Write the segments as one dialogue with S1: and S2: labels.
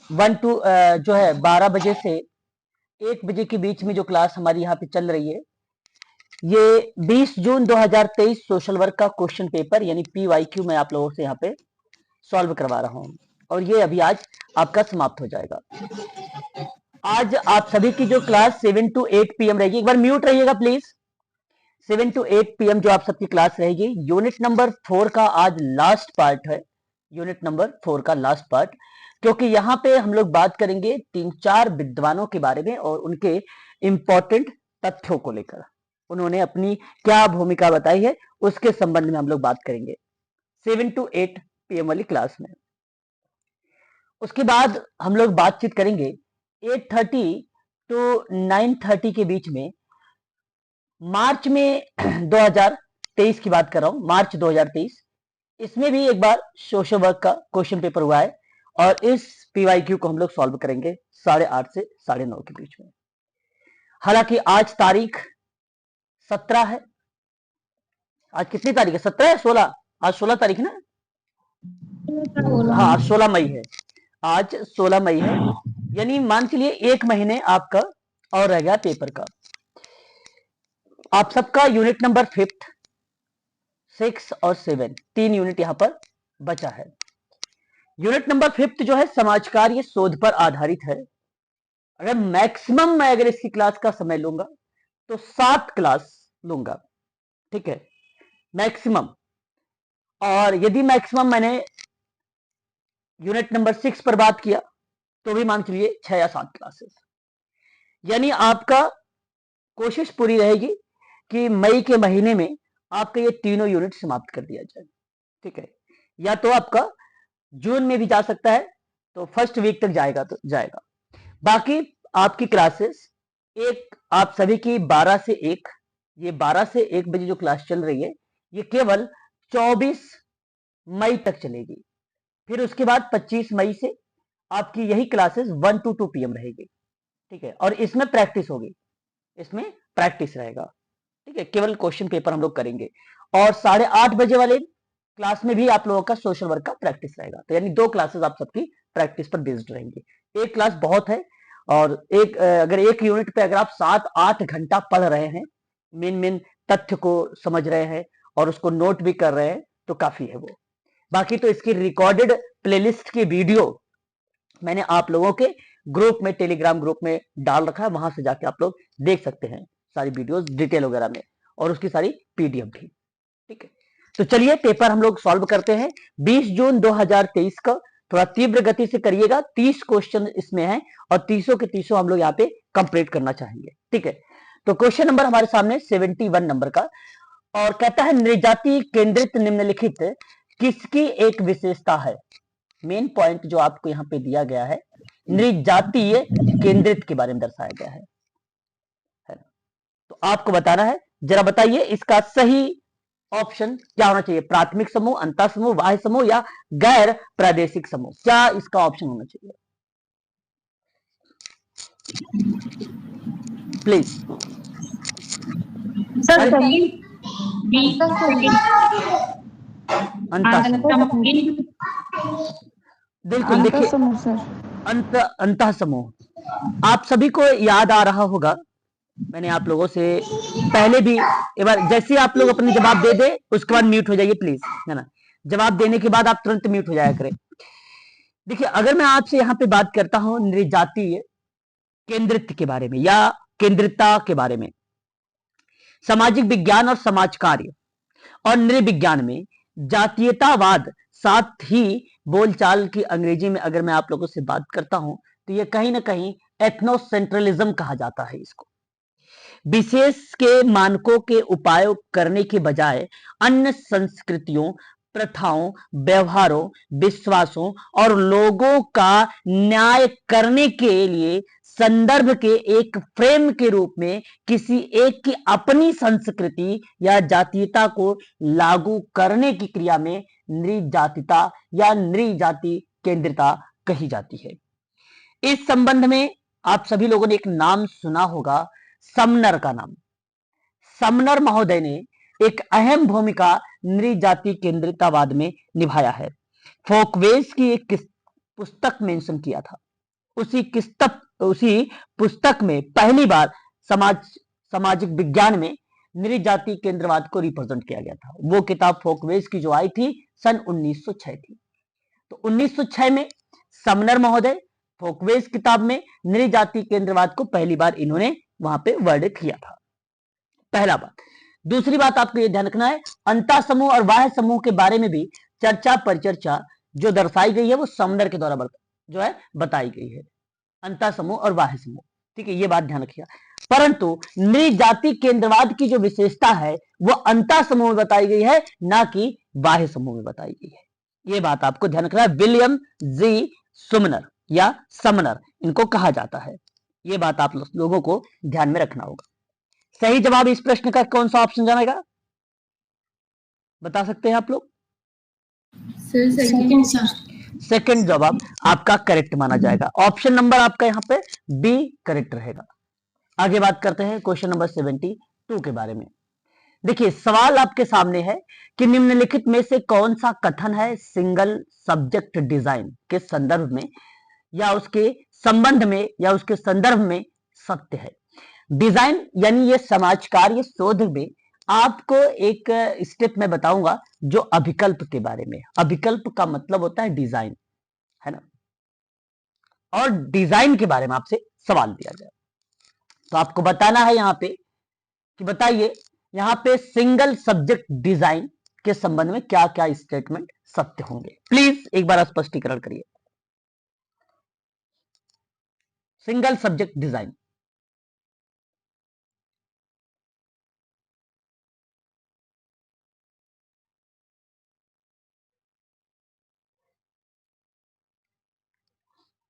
S1: 1 to जो है 12 बजे से 1 बजे के बीच में जो क्लास हमारी यहाँ पे चल रही है, ये 20 जून 2023 सोशल वर्क का क्वेश्चन पेपर यानी PYQ मैं आप लोगों से यहाँ पे सॉल्व करवा रहा हूँ, और ये अभी आज आपका समाप्त हो जाएगा। आज आप सभी की जो क्लास 7 टू 8 PM रहेगी, एक बार म्यूट रहिएगा प्लीज। 7 टू 8 PM जो आप सबकी क्लास रहेगी, यूनिट नंबर 4 का आज लास्ट पार्ट है, यूनिट नंबर 4 का लास्ट पार्ट, क्योंकि यहाँ पे हम लोग बात करेंगे 3-4 विद्वानों के बारे में और उनके इंपॉर्टेंट तथ्यों को लेकर, उन्होंने अपनी क्या भूमिका बताई है उसके संबंध में हम लोग बात करेंगे 7 टू 8 PM वाली क्लास में। उसके बाद हम लोग बातचीत करेंगे 8:30 टू 9:30 के बीच में, मार्च में 2023 की बात कर रहा हूं, मार्च 2023, इसमें भी एक बार सोशल वर्क का क्वेश्चन पेपर हुआ है और इस PYQ को हम लोग सॉल्व करेंगे 8:30 से 9:30 के बीच में। हालांकि आज तारीख 17 है, आज कितनी तारीख है? 17 है 16? आज 16 तारीख ना? हाँ, 16 मई है, आज 16 मई है, यानी मान के लिए 1 महीने आपका और रह गया पेपर का। आप सबका यूनिट नंबर 5th, 6 और 7 3 यूनिट यहां पर बचा है। यूनिट नंबर 5th जो है समाज कार्य शोध पर आधारित है। अगर मैक्सिमम मैं अगर इसकी क्लास का समय लूंगा तो 7 क्लास लूंगा, ठीक है, मैक्सिमम। और यदि मैक्सिमम मैंने यूनिट नंबर 6 पर बात किया तो भी मान चलिए 6 या 7 क्लासेस, यानी आपका कोशिश पूरी रहेगी कि मई के महीने में आपका ये तीनों यूनिट समाप्त कर दिया जाए, ठीक है। या तो आपका जून में भी जा सकता है, तो फर्स्ट वीक तक जाएगा तो जाएगा। बाकी आपकी क्लासेस एक आप सभी की 12 से 1, ये 12 से 1 बजे जो क्लास चल रही है ये केवल 24 मई तक चलेगी। फिर उसके बाद 25 मई से आपकी यही क्लासेस 1 टू 2 PM रहेगी, ठीक है, और इसमें प्रैक्टिस होगी, इसमें प्रैक्टिस रहेगा, ठीक है, केवल क्वेश्चन पेपर हम लोग करेंगे। और 8:30 बजे वाले क्लास में भी आप लोगों का सोशल वर्क का प्रैक्टिस रहेगा, तो यानी 2 क्लासेस आप सबकी प्रैक्टिस पर बेस्ड रहेंगी। एक क्लास बहुत है, और अगर एक यूनिट पे अगर आप 7-8 घंटा पढ़ रहे हैं, मेन मेन तथ्य को समझ रहे हैं और उसको नोट भी कर रहे हैं, तो काफी है वो। बाकी तो इसकी रिकॉर्डेड प्लेलिस्ट की वीडियो मैंने आप लोगों के ग्रुप में, टेलीग्राम ग्रुप में डाल रखा है, वहां से जाके आप लोग देख सकते हैं सारी वीडियोस डिटेल वगैरह में, और उसकी सारी PDF भी, ठीक है। तो चलिए पेपर हम लोग सॉल्व करते हैं 20 जून 2023 का। थोड़ा तीव्र गति से करिएगा, 30 क्वेश्चन इसमें है और 30 के 30 हम लोग यहाँ पे कंप्लीट करना चाहेंगे, ठीक है। तो क्वेश्चन नंबर हमारे सामने 71 नंबर का, और कहता है नृजाति केंद्रित निम्नलिखित किसकी एक विशेषता है। मेन पॉइंट जो आपको यहाँ पे दिया गया है, नृजातीय केंद्रित के बारे में दर्शाया गया है ना? तो आपको बताना है, जरा बताइए इसका सही ऑप्शन क्या होना चाहिए। प्राथमिक समूह, अंतः समूह, बाह्य समूह या गैर प्रादेशिक समूह, क्या इसका ऑप्शन होना चाहिए प्लीज।
S2: सर
S1: अंतः समूह, बिल्कुल। देखिए अंतः समूह आप सभी को याद आ रहा होगा, मैंने आप लोगों से पहले भी एक बार, जैसे आप लोग अपने जवाब दे दे उसके बाद म्यूट हो जाइए प्लीज, है ना। जवाब देने के बाद आप तुरंत म्यूट हो जाया करें। देखिए अगर मैं आपसे यहाँ पे बात करता हूं नृजातीय केंद्रित के बारे में या केंद्रितता के बारे में, सामाजिक विज्ञान और समाज कार्य और नृविज्ञान में जातीयतावाद, साथ ही बोलचाल की अंग्रेजी में अगर मैं आप लोगों से बात करता हूं तो ये कहीं ना कहीं एथनोसेंट्रलिज्म कहा जाता है इसको। विशेष के मानकों के उपाय करने के बजाय अन्य संस्कृतियों, प्रथाओं, व्यवहारों, विश्वासों और लोगों का न्याय करने के लिए संदर्भ के एक फ्रेम के रूप में किसी एक की अपनी संस्कृति या जातीयता को लागू करने की क्रिया में नृजातीयता या नृजाति केंद्रिता कही जाती है। इस संबंध में आप सभी लोगों ने एक नाम सुना होगा, समनर का नाम। समनर महोदय ने एक अहम भूमिका नृजाति केंद्रितवाद में निभाया है। फोकवेज की एक पुस्तक मेंशन किया था, उसी पुस्तक में पहली बार सामाजिक विज्ञान में नृजाति केंद्रवाद को रिप्रेजेंट किया गया था। वो किताब फोकवेज की जो आई थी सन 1906 थी। तो 1906 में समनर महोदय फोकवेज किताब में नृजाति केंद्रवाद को पहली बार इन्होंने वहां पे वर्णित किया था। पहला बात। दूसरी बात आपको यह ध्यान रखना है, अंतः समूह और बाह्य समूह के बारे में भी चर्चा परिचर्चा जो दर्शाई गई है वो समनर के द्वारा जो है बताई गई है, अंतः समूह और बाह्य समूह। ठीक है, ये बात ध्यान रखिए। परंतु नृजाति केंद्रवाद की जो विशेषता है वो अंतः समूह में बताई गई है, ना कि बाह्य समूह में बताई गई है। ये बात आपको ध्यान रखना है। विलियम जी सुमनर या समनर इनको कहा जाता है। ये बात आप लोगों को ध्यान में रखना होगा। सही जवाब इस प्रश्न का कौन सा ऑप्शन जाएगा, बता सकते हैं आप लोग? सेकंड जवाब आपका करेक्ट माना जाएगा। ऑप्शन नंबर आपका यहाँ पे बी करेक्ट रहेगा। आगे बात करते हैं क्वेश्चन नंबर 72 के बारे में। देखिए सवाल आपके सामने है कि निम्नलिखित में से कौन सा कथन है सिंगल सब्जेक्ट डिजाइन के संदर्भ में या उसके संबंध में या उसके संदर्भ में सत्य है। डिजाइन यानी ये समाज कार्य शोध में आपको एक स्टेप में बताऊंगा जो अभिकल्प के बारे में। अभिकल्प का मतलब होता है डिजाइन, है ना, और डिजाइन के बारे में आपसे सवाल दिया जाए तो आपको बताना है यहां पे कि बताइए यहां पे सिंगल सब्जेक्ट डिजाइन के संबंध में क्या क्या स्टेटमेंट सत्य होंगे। प्लीज एक बार स्पष्टीकरण करिए। सिंगल सब्जेक्ट डिजाइन,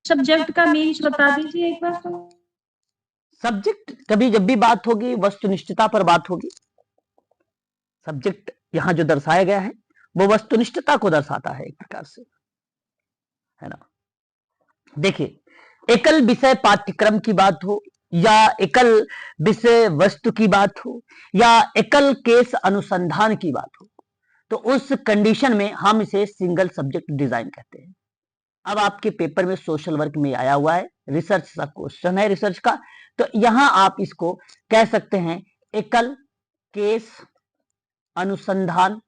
S2: सब्जेक्ट का मीन्स बता दीजिए एक बार।
S1: सब्जेक्ट कभी जब भी बात होगी वस्तुनिष्ठता पर बात होगी। सब्जेक्ट यहां जो दर्शाया गया है वो वस्तुनिष्ठता को दर्शाता है एक प्रकार से, है ना। देखिए एकल विषय पाठ्यक्रम की बात हो या एकल विषय वस्तु की बात हो या एकल केस अनुसंधान की बात हो तो उस कंडीशन में हम इसे सिंगल सब्जेक्ट डिजाइन कहते हैं। अब आपके पेपर में सोशल वर्क में आया हुआ है, रिसर्च का क्वेश्चन है रिसर्च का, तो यहां आप इसको कह सकते हैं एकल केस अनुसंधान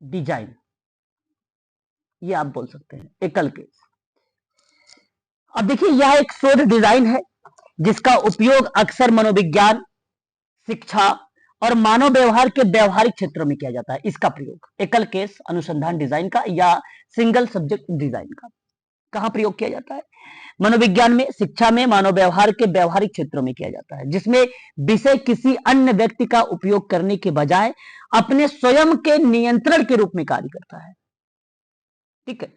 S1: डिजाइन, ये आप बोल सकते हैं एकल केस। अब देखिए यह एक शोध डिजाइन है जिसका उपयोग अक्सर मनोविज्ञान, शिक्षा और मानव व्यवहार के व्यवहारिक क्षेत्रों में किया जाता है। इसका प्रयोग एकल केस अनुसंधान डिजाइन का या सिंगल सब्जेक्ट डिजाइन का कहां प्रयोग किया जाता है? मनोविज्ञान में, शिक्षा में, मानव व्यवहार के व्यवहारिक क्षेत्रों में किया जाता है, जिसमें विषय किसी अन्य व्यक्ति का उपयोग करने के बजाय अपने स्वयं के नियंत्रण के रूप में कार्य करता है। ठीक है,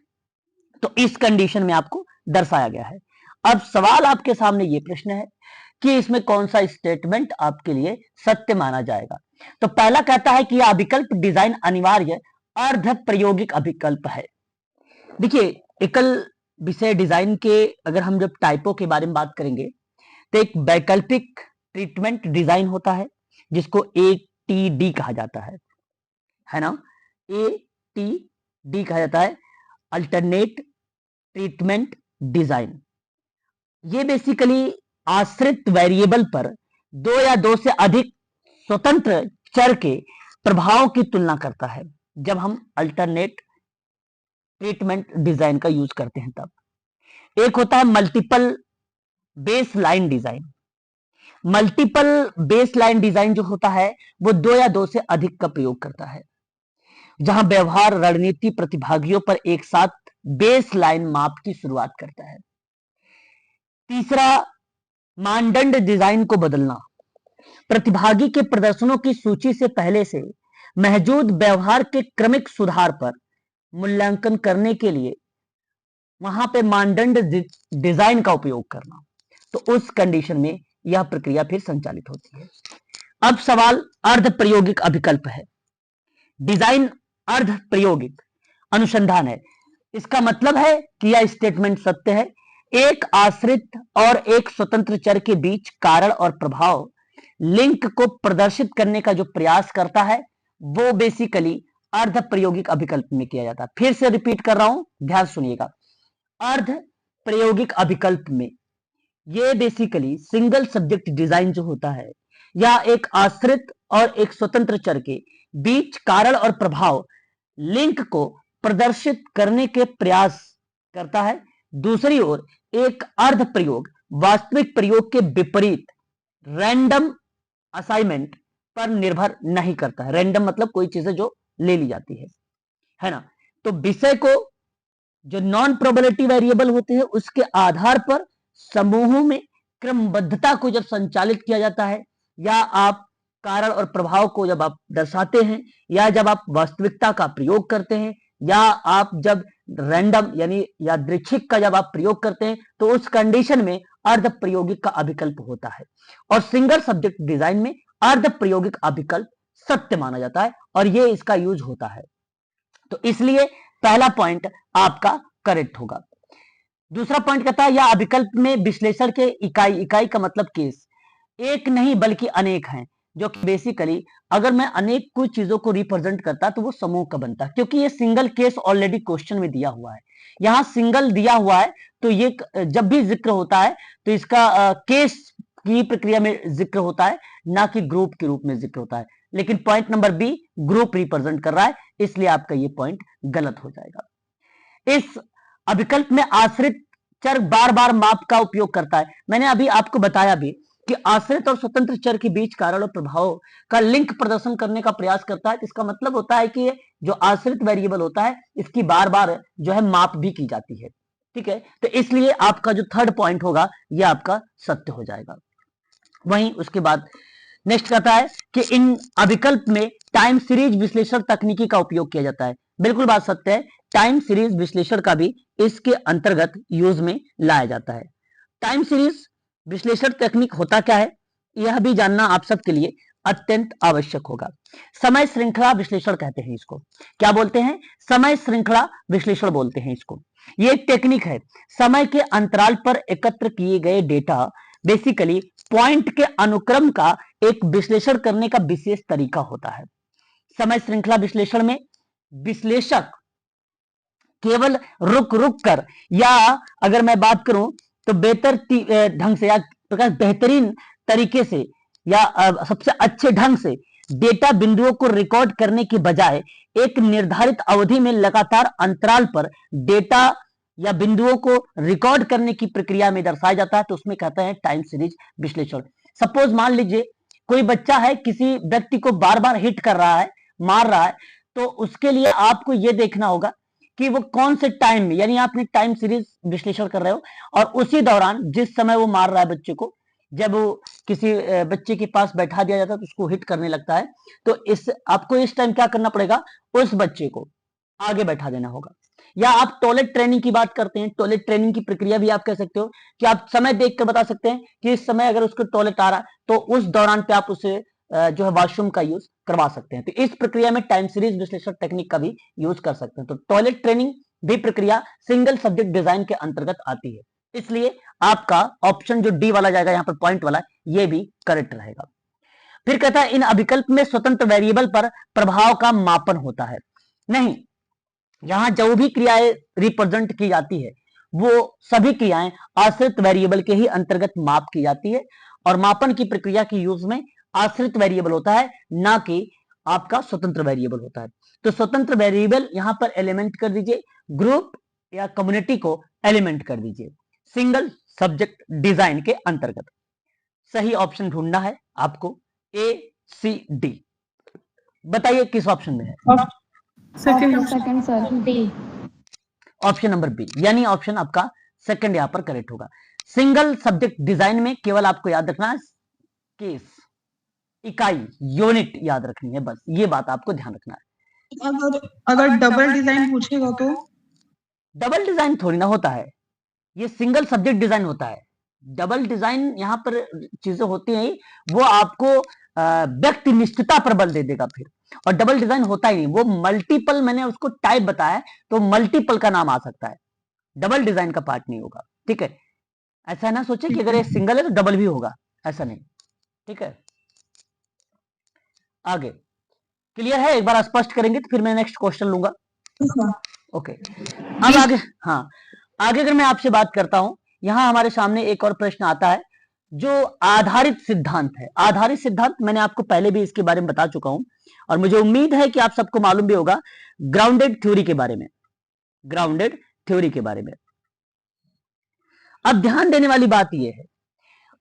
S1: तो इस कंडीशन में आपको दर्शाया गया है। अब सवाल आपके सामने ये प्रश्न है कि इसमें कौन सा स्टेटमेंट आपके लिए सत्य माना जाएगा। तो पहला कहता है कि यह अभिकल्प डिजाइन अनिवार्य अर्ध प्रायोगिक अभिकल्प है। देखिए एकल विषय डिजाइन के अगर हम जब टाइपों के बारे में बात करेंगे तो एक वैकल्पिक ट्रीटमेंट डिजाइन होता है जिसको ATD कहा जाता है ना, ATD कहा जाता है, अल्टरनेट ट्रीटमेंट डिजाइन। ये बेसिकली आश्रित वेरिएबल पर दो या दो से अधिक स्वतंत्र चर के प्रभाव की तुलना करता है। जब हम अल्टरनेट ट्रीटमेंट डिजाइन का यूज करते हैं तब एक होता है multiple base line design. Multiple base line design जो होता है वो दो या दो से अधिक का प्रयोग करता है, जहां व्यवहार रणनीति प्रतिभागियों पर एक साथ बेस लाइन माप की शुरुआत करता है। तीसरा मानदंड डिजाइन को बदलना, प्रतिभागी के प्रदर्शनों की सूची से पहले से मौजूद व्यवहार के क्रमिक सुधार पर मूल्यांकन करने के लिए वहां पे मानदंड डिजाइन का उपयोग करना, तो उस कंडीशन में यह प्रक्रिया फिर संचालित होती है। अब सवाल अर्ध प्रायोगिक अभिकल्प है। डिजाइन अर्ध प्रायोगिक अनुसंधान है, इसका मतलब है कि यह स्टेटमेंट सत्य है। एक आश्रित और एक स्वतंत्र चर के बीच कारण और प्रभाव लिंक को प्रदर्शित करने का जो प्रयास करता है वो बेसिकली अर्ध प्रायोगिक अभिकल्प में किया जाता है। फिर से रिपीट कर रहा हूं, ध्यान सुनिएगा। अर्ध प्रायोगिक अभिकल्प में ये बेसिकली सिंगल सब्जेक्ट डिजाइन जो होता है या एक आश्रित और एक स्वतंत्र चर के बीच कारण और प्रभाव लिंक को प्रदर्शित करने के प्रयास करता है। दूसरी ओर एक अर्ध प्रयोग वास्तविक प्रयोग के विपरीत रैंडम असाइनमेंट पर निर्भर नहीं करता है। रैंडम मतलब कोई चीजें जो ले ली जाती है ना। तो विषय को जो नॉन प्रोबेबिलिटी वेरिएबल होते हैं उसके आधार पर समूहों में क्रमबद्धता को जब संचालित किया जाता है, या आप कारण और प्रभाव को जब आप दर्शाते हैं, या जब आप वास्तविकता का प्रयोग करते हैं, या आप जब रैंडम यानी यादृच्छिक का जब आप प्रयोग करते हैं, तो उस कंडीशन में अर्ध प्रायोगिक का अभिकल्प होता है। और सिंगल सब्जेक्ट डिजाइन में अर्ध प्रायोगिक अभिकल्प सत्य माना जाता है और ये इसका यूज होता है। तो इसलिए पहला पॉइंट आपका करेक्ट होगा। दूसरा पॉइंट कहता है यह अभिकल्प में विश्लेषण के इकाई का मतलब केस एक नहीं बल्कि अनेक हैं, जो कि बेसिकली अगर मैं अनेक कुछ चीजों को रिप्रेजेंट करता तो वो समूह का बनता, क्योंकि ये सिंगल केस ऑलरेडी क्वेश्चन में दिया हुआ है। यहाँ सिंगल दिया हुआ है तो ये जब भी जिक्र होता है तो इसका केस की प्रक्रिया में जिक्र होता है, ना कि ग्रुप के रूप में जिक्र होता है। लेकिन point number B group represent कर रहा है, इसलिए आपका ये पॉइंट गलत हो जाएगा। इस अभिकल्प में आश्रित चर बार बार माप का उपयोग करता है। मैंने अभी आपको बताया भी कि आश्रित और स्वतंत्र चर के बीच कारण और प्रभाव का लिंक प्रदर्शन करने का प्रयास करता है। इसका मतलब होता है कि जो आश्रित वेरिएबल होता है इसकी बार बार जो है माप भी की जाती है। ठीक है, तो इसलिए आपका जो थर्ड पॉइंट होगा यह आपका सत्य हो जाएगा। वहीं उसके बाद नेक्स्ट कहता है कि इन अभिकल्प में टाइम सीरीज विश्लेषण तकनीकी का उपयोग किया जाता है। बिल्कुल बात सत्य है, टाइम सीरीज विश्लेषण का भी इसके अंतर्गत यूज में लाया जाता है। टाइम सीरीज विश्लेषण तकनीक होता क्या है यह भी जानना आप सबके लिए अत्यंत आवश्यक होगा। समय श्रृंखला विश्लेषण कहते हैं इसको। क्या बोलते हैं? समय श्रृंखला विश्लेषण बोलते हैं इसको। ये एक टेक्निक है, समय के अंतराल पर एकत्र किए गए डेटा बेसिकली पॉइंट के अनुक्रम का एक विश्लेषण करने का विशेष तरीका होता है। समय श्रृंखला विश्लेषण में विश्लेषक केवल रुक रुक कर, या अगर मैं बात करूं तो बेहतर ढंग से या बेहतरीन तरीके से या सबसे अच्छे ढंग से डेटा बिंदुओं को रिकॉर्ड करने की बजाय एक निर्धारित अवधि में लगातार अंतराल पर डेटा या बिंदुओं को रिकॉर्ड करने की प्रक्रिया में दर्शाया जाता है, तो उसमें कहते हैं टाइम सीरीज विश्लेषण। सपोज मान लीजिए कोई बच्चा है किसी व्यक्ति को बार बार हिट कर रहा है, मार रहा है, तो उसके लिए आपको यह देखना होगा कि वो कौन से टाइम में, यानी आपने टाइम सीरीज विश्लेषण कर रहे हो और उसी दौरान जिस समय वो मार रहा है बच्चे को, जब वो किसी बच्चे के पास बैठा दिया जाता है तो उसको हिट करने लगता है, तो आपको इस टाइम क्या करना पड़ेगा, उस बच्चे को आगे बैठा देना होगा। या आप टॉयलेट ट्रेनिंग की बात करते हैं, टॉयलेट ट्रेनिंग की प्रक्रिया भी आप कह सकते हो कि आप समय देख कर बता सकते हैं कि इस समय अगर उसको टॉयलेट आ रहा है तो उस दौरान पे आप उसे जो है वॉशरूम का यूज करवा सकते हैं। तो इस प्रक्रिया में टाइम सीरीज विश्लेषण टेक्निक का भी यूज कर सकते हैं। तो टॉयलेट ट्रेनिंग भी प्रक्रिया सिंगल सब्जेक्ट डिजाइन के अंतर्गत आती है, इसलिए आपका ऑप्शन जो डी वाला जाएगा यहाँ पर पॉइंट वाला, ये भी करेक्ट रहेगा। फिर कहता है इन अभिकल्प में स्वतंत्र वेरिएबल पर प्रभाव का मापन होता है। नहीं, यहां जो भी क्रियाएं रिप्रेजेंट की जाती है वो सभी क्रियाएं आश्रित वेरिएबल के ही अंतर्गत माप की जाती है, और मापन की प्रक्रिया की यूज में आश्रित वेरिएबल होता है, ना कि आपका स्वतंत्र वेरिएबल होता है। तो स्वतंत्र वेरिएबल यहां पर एलिमेंट कर दीजिए, ग्रुप या कम्युनिटी को एलिमेंट कर दीजिए सिंगल सब्जेक्ट डिजाइन के अंतर्गत। सही ऑप्शन ढूंढना है आपको, ए सी डी। बताइए किस ऑप्शन में है?
S2: Second sir, D.
S1: Option number B, यानी ऑप्शन आपका सेकंड यहां पर करेक्ट होगा। सिंगल सब्जेक्ट डिजाइन में केवल आपको याद रखना है केस, इकाई, यूनिट याद रखनी है, बस ये बात आपको ध्यान रखना है।
S3: अगर डबल डिजाइन पूछेगा तो?
S1: डबल डिजाइन थोड़ी ना होता है, ये सिंगल सब्जेक्ट डिजाइन होता है। डबल डिजाइन यहाँ पर चीजें होती हैं वो आपको व्यक्ति निष्ठता पर बल दे देगा फिर, और डबल डिजाइन होता ही नहीं, वो मल्टीपल, मैंने उसको टाइप बताया तो मल्टीपल का नाम आ सकता है, डबल डिजाइन का पार्ट नहीं होगा। ठीक है, ऐसा ना सोचे कि अगर ये सिंगल है तो डबल भी होगा, ऐसा नहीं। ठीक है, आगे क्लियर है? एक बार स्पष्ट करेंगे तो फिर मैं नेक्स्ट क्वेश्चन लूंगा। ओके, अब आगे, हाँ, आगे अगर मैं आपसे बात करता हूं, यहां हमारे सामने एक और प्रश्न आता है जो आधारित सिद्धांत है। आधारित सिद्धांत मैंने आपको पहले भी इसके बारे में बता चुका हूं और मुझे उम्मीद है कि आप सबको मालूम भी होगा ग्राउंडेड थ्योरी के बारे में। ग्राउंडेड थ्योरी के बारे में अब ध्यान देने वाली बात यह है,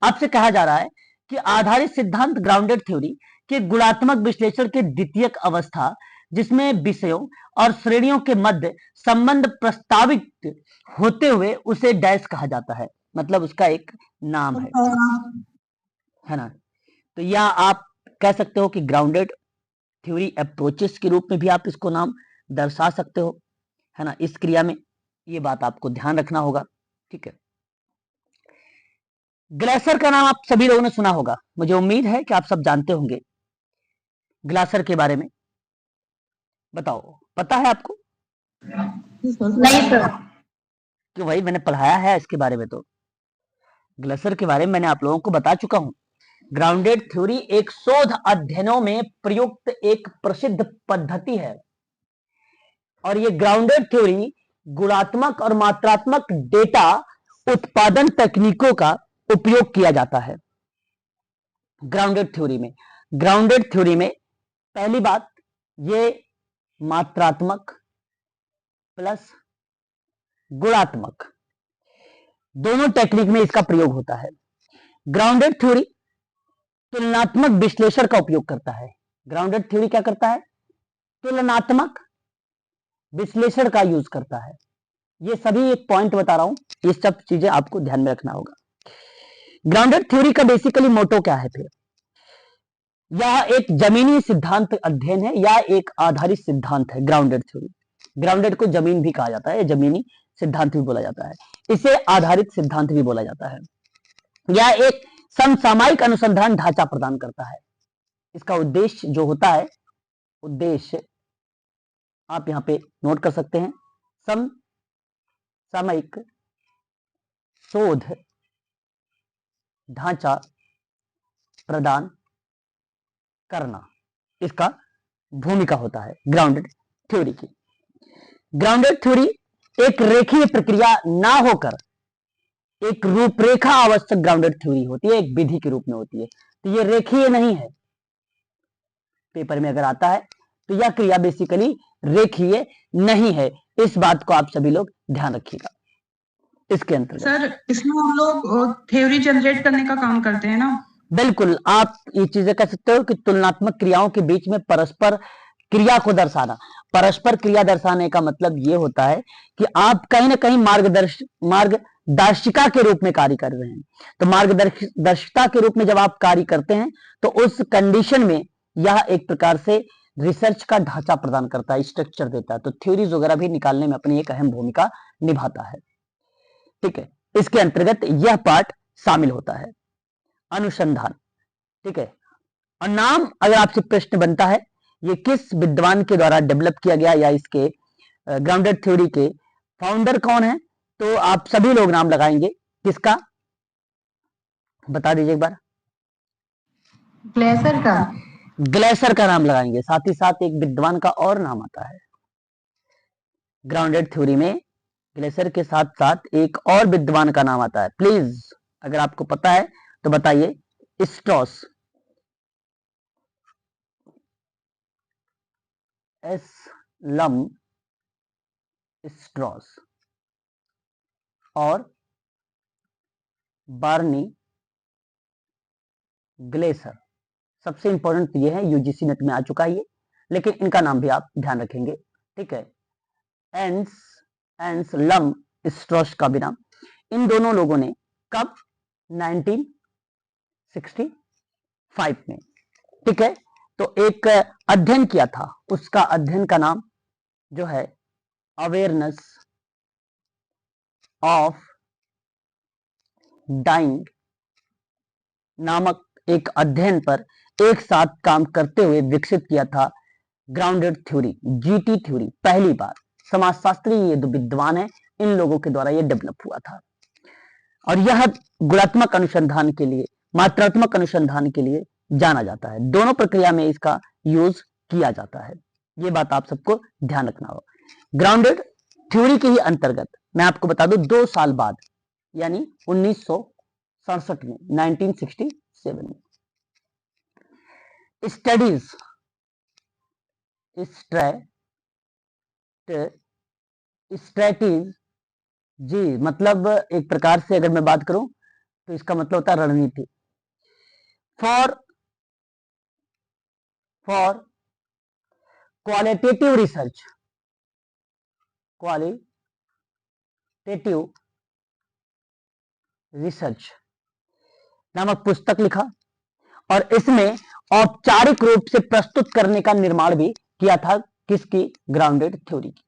S1: आपसे कहा जा रहा है कि आधारित सिद्धांत ग्राउंडेड थ्योरी के गुणात्मक विश्लेषण के द्वितीयक अवस्था, जिसमें विषयों और श्रेणियों के मध्य संबंध प्रस्तावित होते हुए उसे डैश कहा जाता है, मतलब उसका एक नाम है ना। तो या आप कह सकते हो कि ग्राउंडेड थ्योरी अप्रोचेस के रूप में भी आप इसको नाम दर्शा सकते हो, है ना। इस क्रिया में ये बात आपको ध्यान रखना होगा, ठीक है। ग्लेसर का नाम आप सभी लोगों ने सुना होगा, मुझे उम्मीद है कि आप सब जानते होंगे ग्लासर के बारे में। बताओ, पता है आपको?
S2: नहीं सर।
S1: कि भाई मैंने पढ़ाया है इसके बारे में, तो ग्लेसर के बारे में मैंने आप लोगों को बता चुका हूं। ग्राउंडेड थ्योरी एक शोध अध्ययनों में प्रयुक्त एक प्रसिद्ध पद्धति है और ये ग्राउंडेड थ्योरी गुणात्मक और मात्रात्मक डेटा उत्पादन तकनीकों का उपयोग किया जाता है। ग्राउंडेड थ्योरी में पहली बात, ये मात्रात्मक प्लस गुणात्मक दोनों टेक्निक में इसका प्रयोग होता है। ग्राउंडेड थ्योरी तुलनात्मक विश्लेषण का उपयोग करता है। ग्राउंडेड थ्योरी क्या करता है? तुलनात्मक विश्लेषण का यूज करता है। ये सभी एक पॉइंट बता रहा हूं, ये सब चीजें आपको ध्यान में रखना होगा। ग्राउंडेड थ्योरी का बेसिकली मोटो क्या है? फिर यह एक जमीनी सिद्धांत अध्ययन है या एक आधारित सिद्धांत है। ग्राउंडेड थ्योरी, ग्राउंडेड को जमीन भी कहा जाता है, जमीनी सिद्धांत भी बोला जाता है, इसे आधारित सिद्धांत भी बोला जाता है। यह एक समसामयिक अनुसंधान ढांचा प्रदान करता है। इसका उद्देश्य जो होता है, उद्देश्य आप यहां पे नोट कर सकते हैं, समसामयिक शोध ढांचा प्रदान करना, इसका भूमिका होता है ग्राउंडेड थ्योरी की। ग्राउंडेड थ्योरी एक रेखीय प्रक्रिया ना होकर एक रूपरेखा आवश्यक ग्राउंडेड थ्योरी होती है, एक विधि के रूप में होती है। तो ये रेखीय नहीं है, पेपर में अगर आता है तो यह क्रिया बेसिकली रेखीय नहीं है। इस बात को आप सभी लोग ध्यान रखिएगा। इसके अंतर्गत
S3: सर इसमें हम लोग थ्योरी जनरेट करने का काम करते हैं ना?
S1: बिल्कुल, आप ये चीजें कह सकते हो कि तुलनात्मक क्रियाओं के बीच में परस्पर क्रिया को दर्शाना। परस्पर क्रिया दर्शाने का मतलब ये होता है कि आप कहीं ना कहीं मार्गदर्शिका के रूप में कार्य कर रहे हैं। तो मार्गदर्शिता के रूप में जब आप कार्य करते हैं तो उस कंडीशन में यह एक प्रकार से रिसर्च का ढांचा प्रदान करता है, स्ट्रक्चर देता है। तो थ्योरीज वगैरह भी निकालने में अपनी एक अहम भूमिका निभाता है, ठीक है। इसके अंतर्गत यह पार्ट शामिल होता है, अनुसंधान, ठीक है। और नाम अगर आपसे प्रश्न बनता है ये किस विद्वान के द्वारा डेवलप किया गया या इसके ग्राउंडेड थ्योरी के फाउंडर कौन है, तो आप सभी लोग नाम लगाएंगे। किसका बता दीजिए एक बार।
S2: ग्लेसर का।
S1: ग्लेसर का नाम लगाएंगे, साथ ही साथ एक विद्वान का और नाम आता है ग्राउंडेड थ्योरी में। ग्लेसर के साथ साथ एक और विद्वान का नाम आता है, प्लीज अगर आपको पता है तो बताइए। स्ट्रॉस, एस्लम स्ट्रॉस और बार्नी ग्लेसर। सबसे इंपॉर्टेंट ये है, यूजीसी नेट में आ चुका है ये, लेकिन इनका नाम भी आप ध्यान रखेंगे, ठीक है। एंसलम स्ट्रॉस का भी नाम। इन दोनों लोगों ने कब? 1965 में, ठीक है। तो एक अध्ययन किया था, उसका अध्ययन का नाम जो है अवेयरनेस ऑफ डाइंग नामक एक अध्ययन पर एक साथ काम करते हुए विकसित किया था ग्राउंडेड थ्योरी, जीटी थ्योरी। पहली बार समाजशास्त्री ये दो विद्वान है, इन लोगों के द्वारा ये डेवलप हुआ था और यह गुणात्मक अनुसंधान के लिए, मात्रात्मक अनुसंधान के लिए जाना जाता है। दोनों प्रक्रिया में इसका यूज किया जाता है, ये बात आप सबको ध्यान रखना होगा। ग्राउंडेड थ्योरी के ही अंतर्गत मैं आपको बता दूं 2 साल बाद यानी 1967 में 1967 में स्टडीज स्ट्रेटेज जी मतलब एक प्रकार से अगर मैं बात करूं तो इसका मतलब होता है रणनीति फॉर क्वालिटेटिव रिसर्च नामक पुस्तक लिखा और इसमें औपचारिक रूप से प्रस्तुत करने का निर्माण भी किया था किसकी ग्राउंडेड थ्योरी की।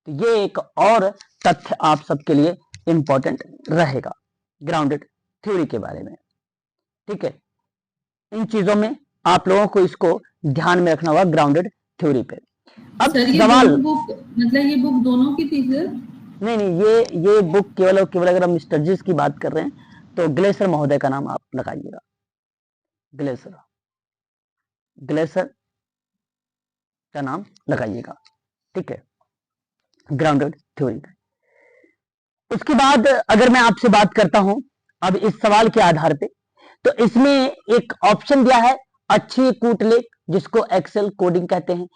S1: तो ये एक और तथ्य आप सबके लिए इंपॉर्टेंट रहेगा ग्राउंडेड थ्योरी के बारे में। ठीक है, इन चीजों में आप लोगों को इसको ध्यान में रखना होगा ग्राउंडेड थ्योरी पे। अब
S2: सर ये
S1: सवाल
S2: बुक मतलब ये बुक दोनों की थी सर?
S1: नहीं, ये बुक केवल और केवल अगर हम स्टडीज की बात कर रहे हैं तो ग्लेसर महोदय का नाम आप लगाइएगा, ग्लेसर का नाम लगाइएगा। ठीक है, ग्राउंडेड थ्योरी। उसके बाद अगर मैं आपसे बात करता हूं अब इस सवाल के आधार पे, तो इसमें एक ऑप्शन दिया है अच्छी कूटलेख जिसको एक्सेल कोडिंग कहते हैं,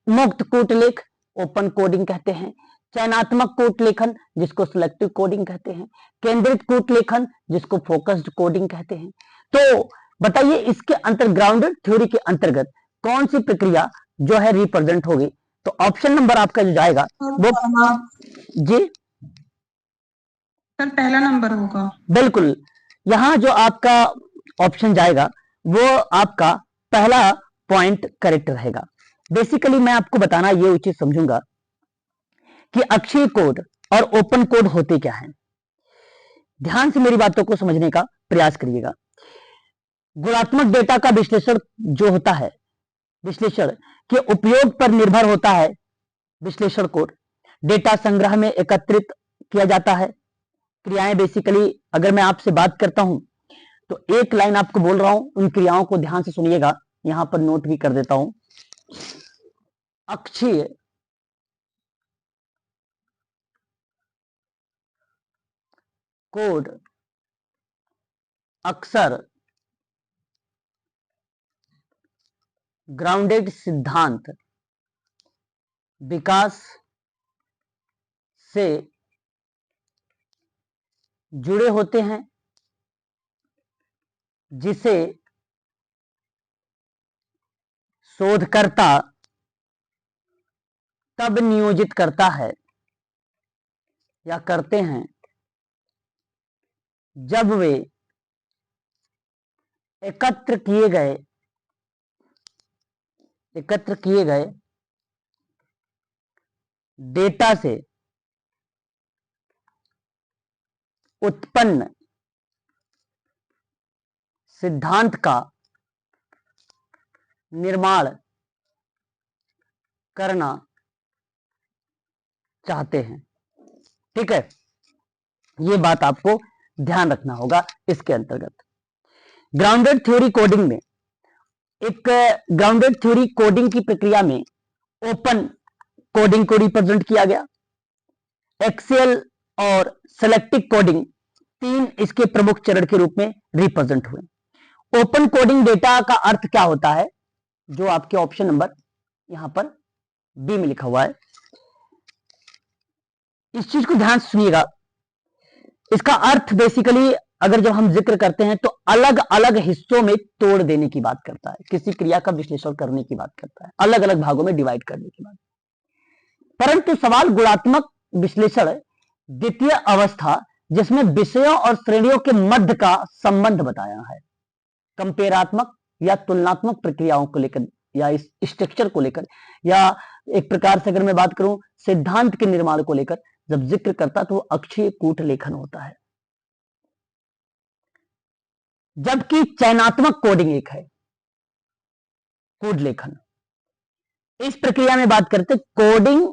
S1: मुक्त कूटलेख ओपन कोडिंग कहते हैं, चयनात्मक कूट लेखन जिसको सिलेक्टिव कोडिंग कहते हैं, केंद्रित कूट लेखन जिसको फोकस्ड कोडिंग कहते हैं। तो बताइए इसके अंतर ग्राउंडेड थ्योरी के अंतर्गत कौन सी प्रक्रिया जो है रिप्रेजेंट होगी? तो ऑप्शन नंबर आपका जो जाएगा वो जी
S3: सर पहला नंबर होगा।
S1: बिल्कुल, यहां जो आपका ऑप्शन जाएगा वो आपका पहला पॉइंट करेक्ट रहेगा। बेसिकली मैं आपको बताना ये उचित समझूंगा कि अक्षय कोड और ओपन कोड होते क्या हैं। ध्यान से मेरी बातों को समझने का प्रयास करिएगा। गुणात्मक डेटा का विश्लेषण जो होता है, विश्लेषण के उपयोग पर निर्भर होता है विश्लेषण कोड। डेटा संग्रह में एकत्रित किया जाता है। क्रियाएं बेसिकली अगर मैं आपसे बात करता हूं तो एक लाइन आपको बोल रहा हूं, उन क्रियाओं को ध्यान से सुनिएगा, यहां पर नोट भी कर देता हूं। अक्षीय कोड अक्सर ग्राउंडेड सिद्धांत विकास से जुड़े होते हैं जिसे शोधकर्ता तब नियोजित करता है या करते हैं जब वे एकत्र किए गए डेटा से उत्पन्न सिद्धांत का निर्माण करना चाहते हैं। ठीक है, ये बात आपको ध्यान रखना होगा इसके अंतर्गत। ग्राउंडेड थ्योरी कोडिंग में एक ग्राउंडेड थ्योरी कोडिंग की प्रक्रिया में ओपन कोडिंग को रिप्रेजेंट किया गया। एक्सेल और सेलेक्टिव कोडिंग तीन इसके प्रमुख चरण के रूप में रिप्रेजेंट हुए। ओपन कोडिंग डेटा का अर्थ क्या होता है, जो आपके ऑप्शन नंबर यहां पर बी में लिखा हुआ है, इस चीज को ध्यान से सुनिएगा। इसका अर्थ बेसिकली अगर जब हम जिक्र करते हैं तो अलग अलग हिस्सों में तोड़ देने की बात करता है, किसी क्रिया का विश्लेषण करने की बात करता है, अलग अलग भागों में डिवाइड करने की बात। परंतु सवाल गुणात्मक विश्लेषण द्वितीय अवस्था जिसमें विषयों और श्रेणियों के मध्य का संबंध बताया है, कंपेरात्मक या तुलनात्मक प्रक्रियाओं को लेकर या इस स्ट्रक्चर को लेकर, या एक प्रकार से अगर मैं बात करूं सिद्धांत के निर्माण को लेकर जब जिक्र करता तो अक्षय कूट लेखन होता है। जबकि चयनात्मक कोडिंग एक है कोड लेखन। इस प्रक्रिया में बात करते कोडिंग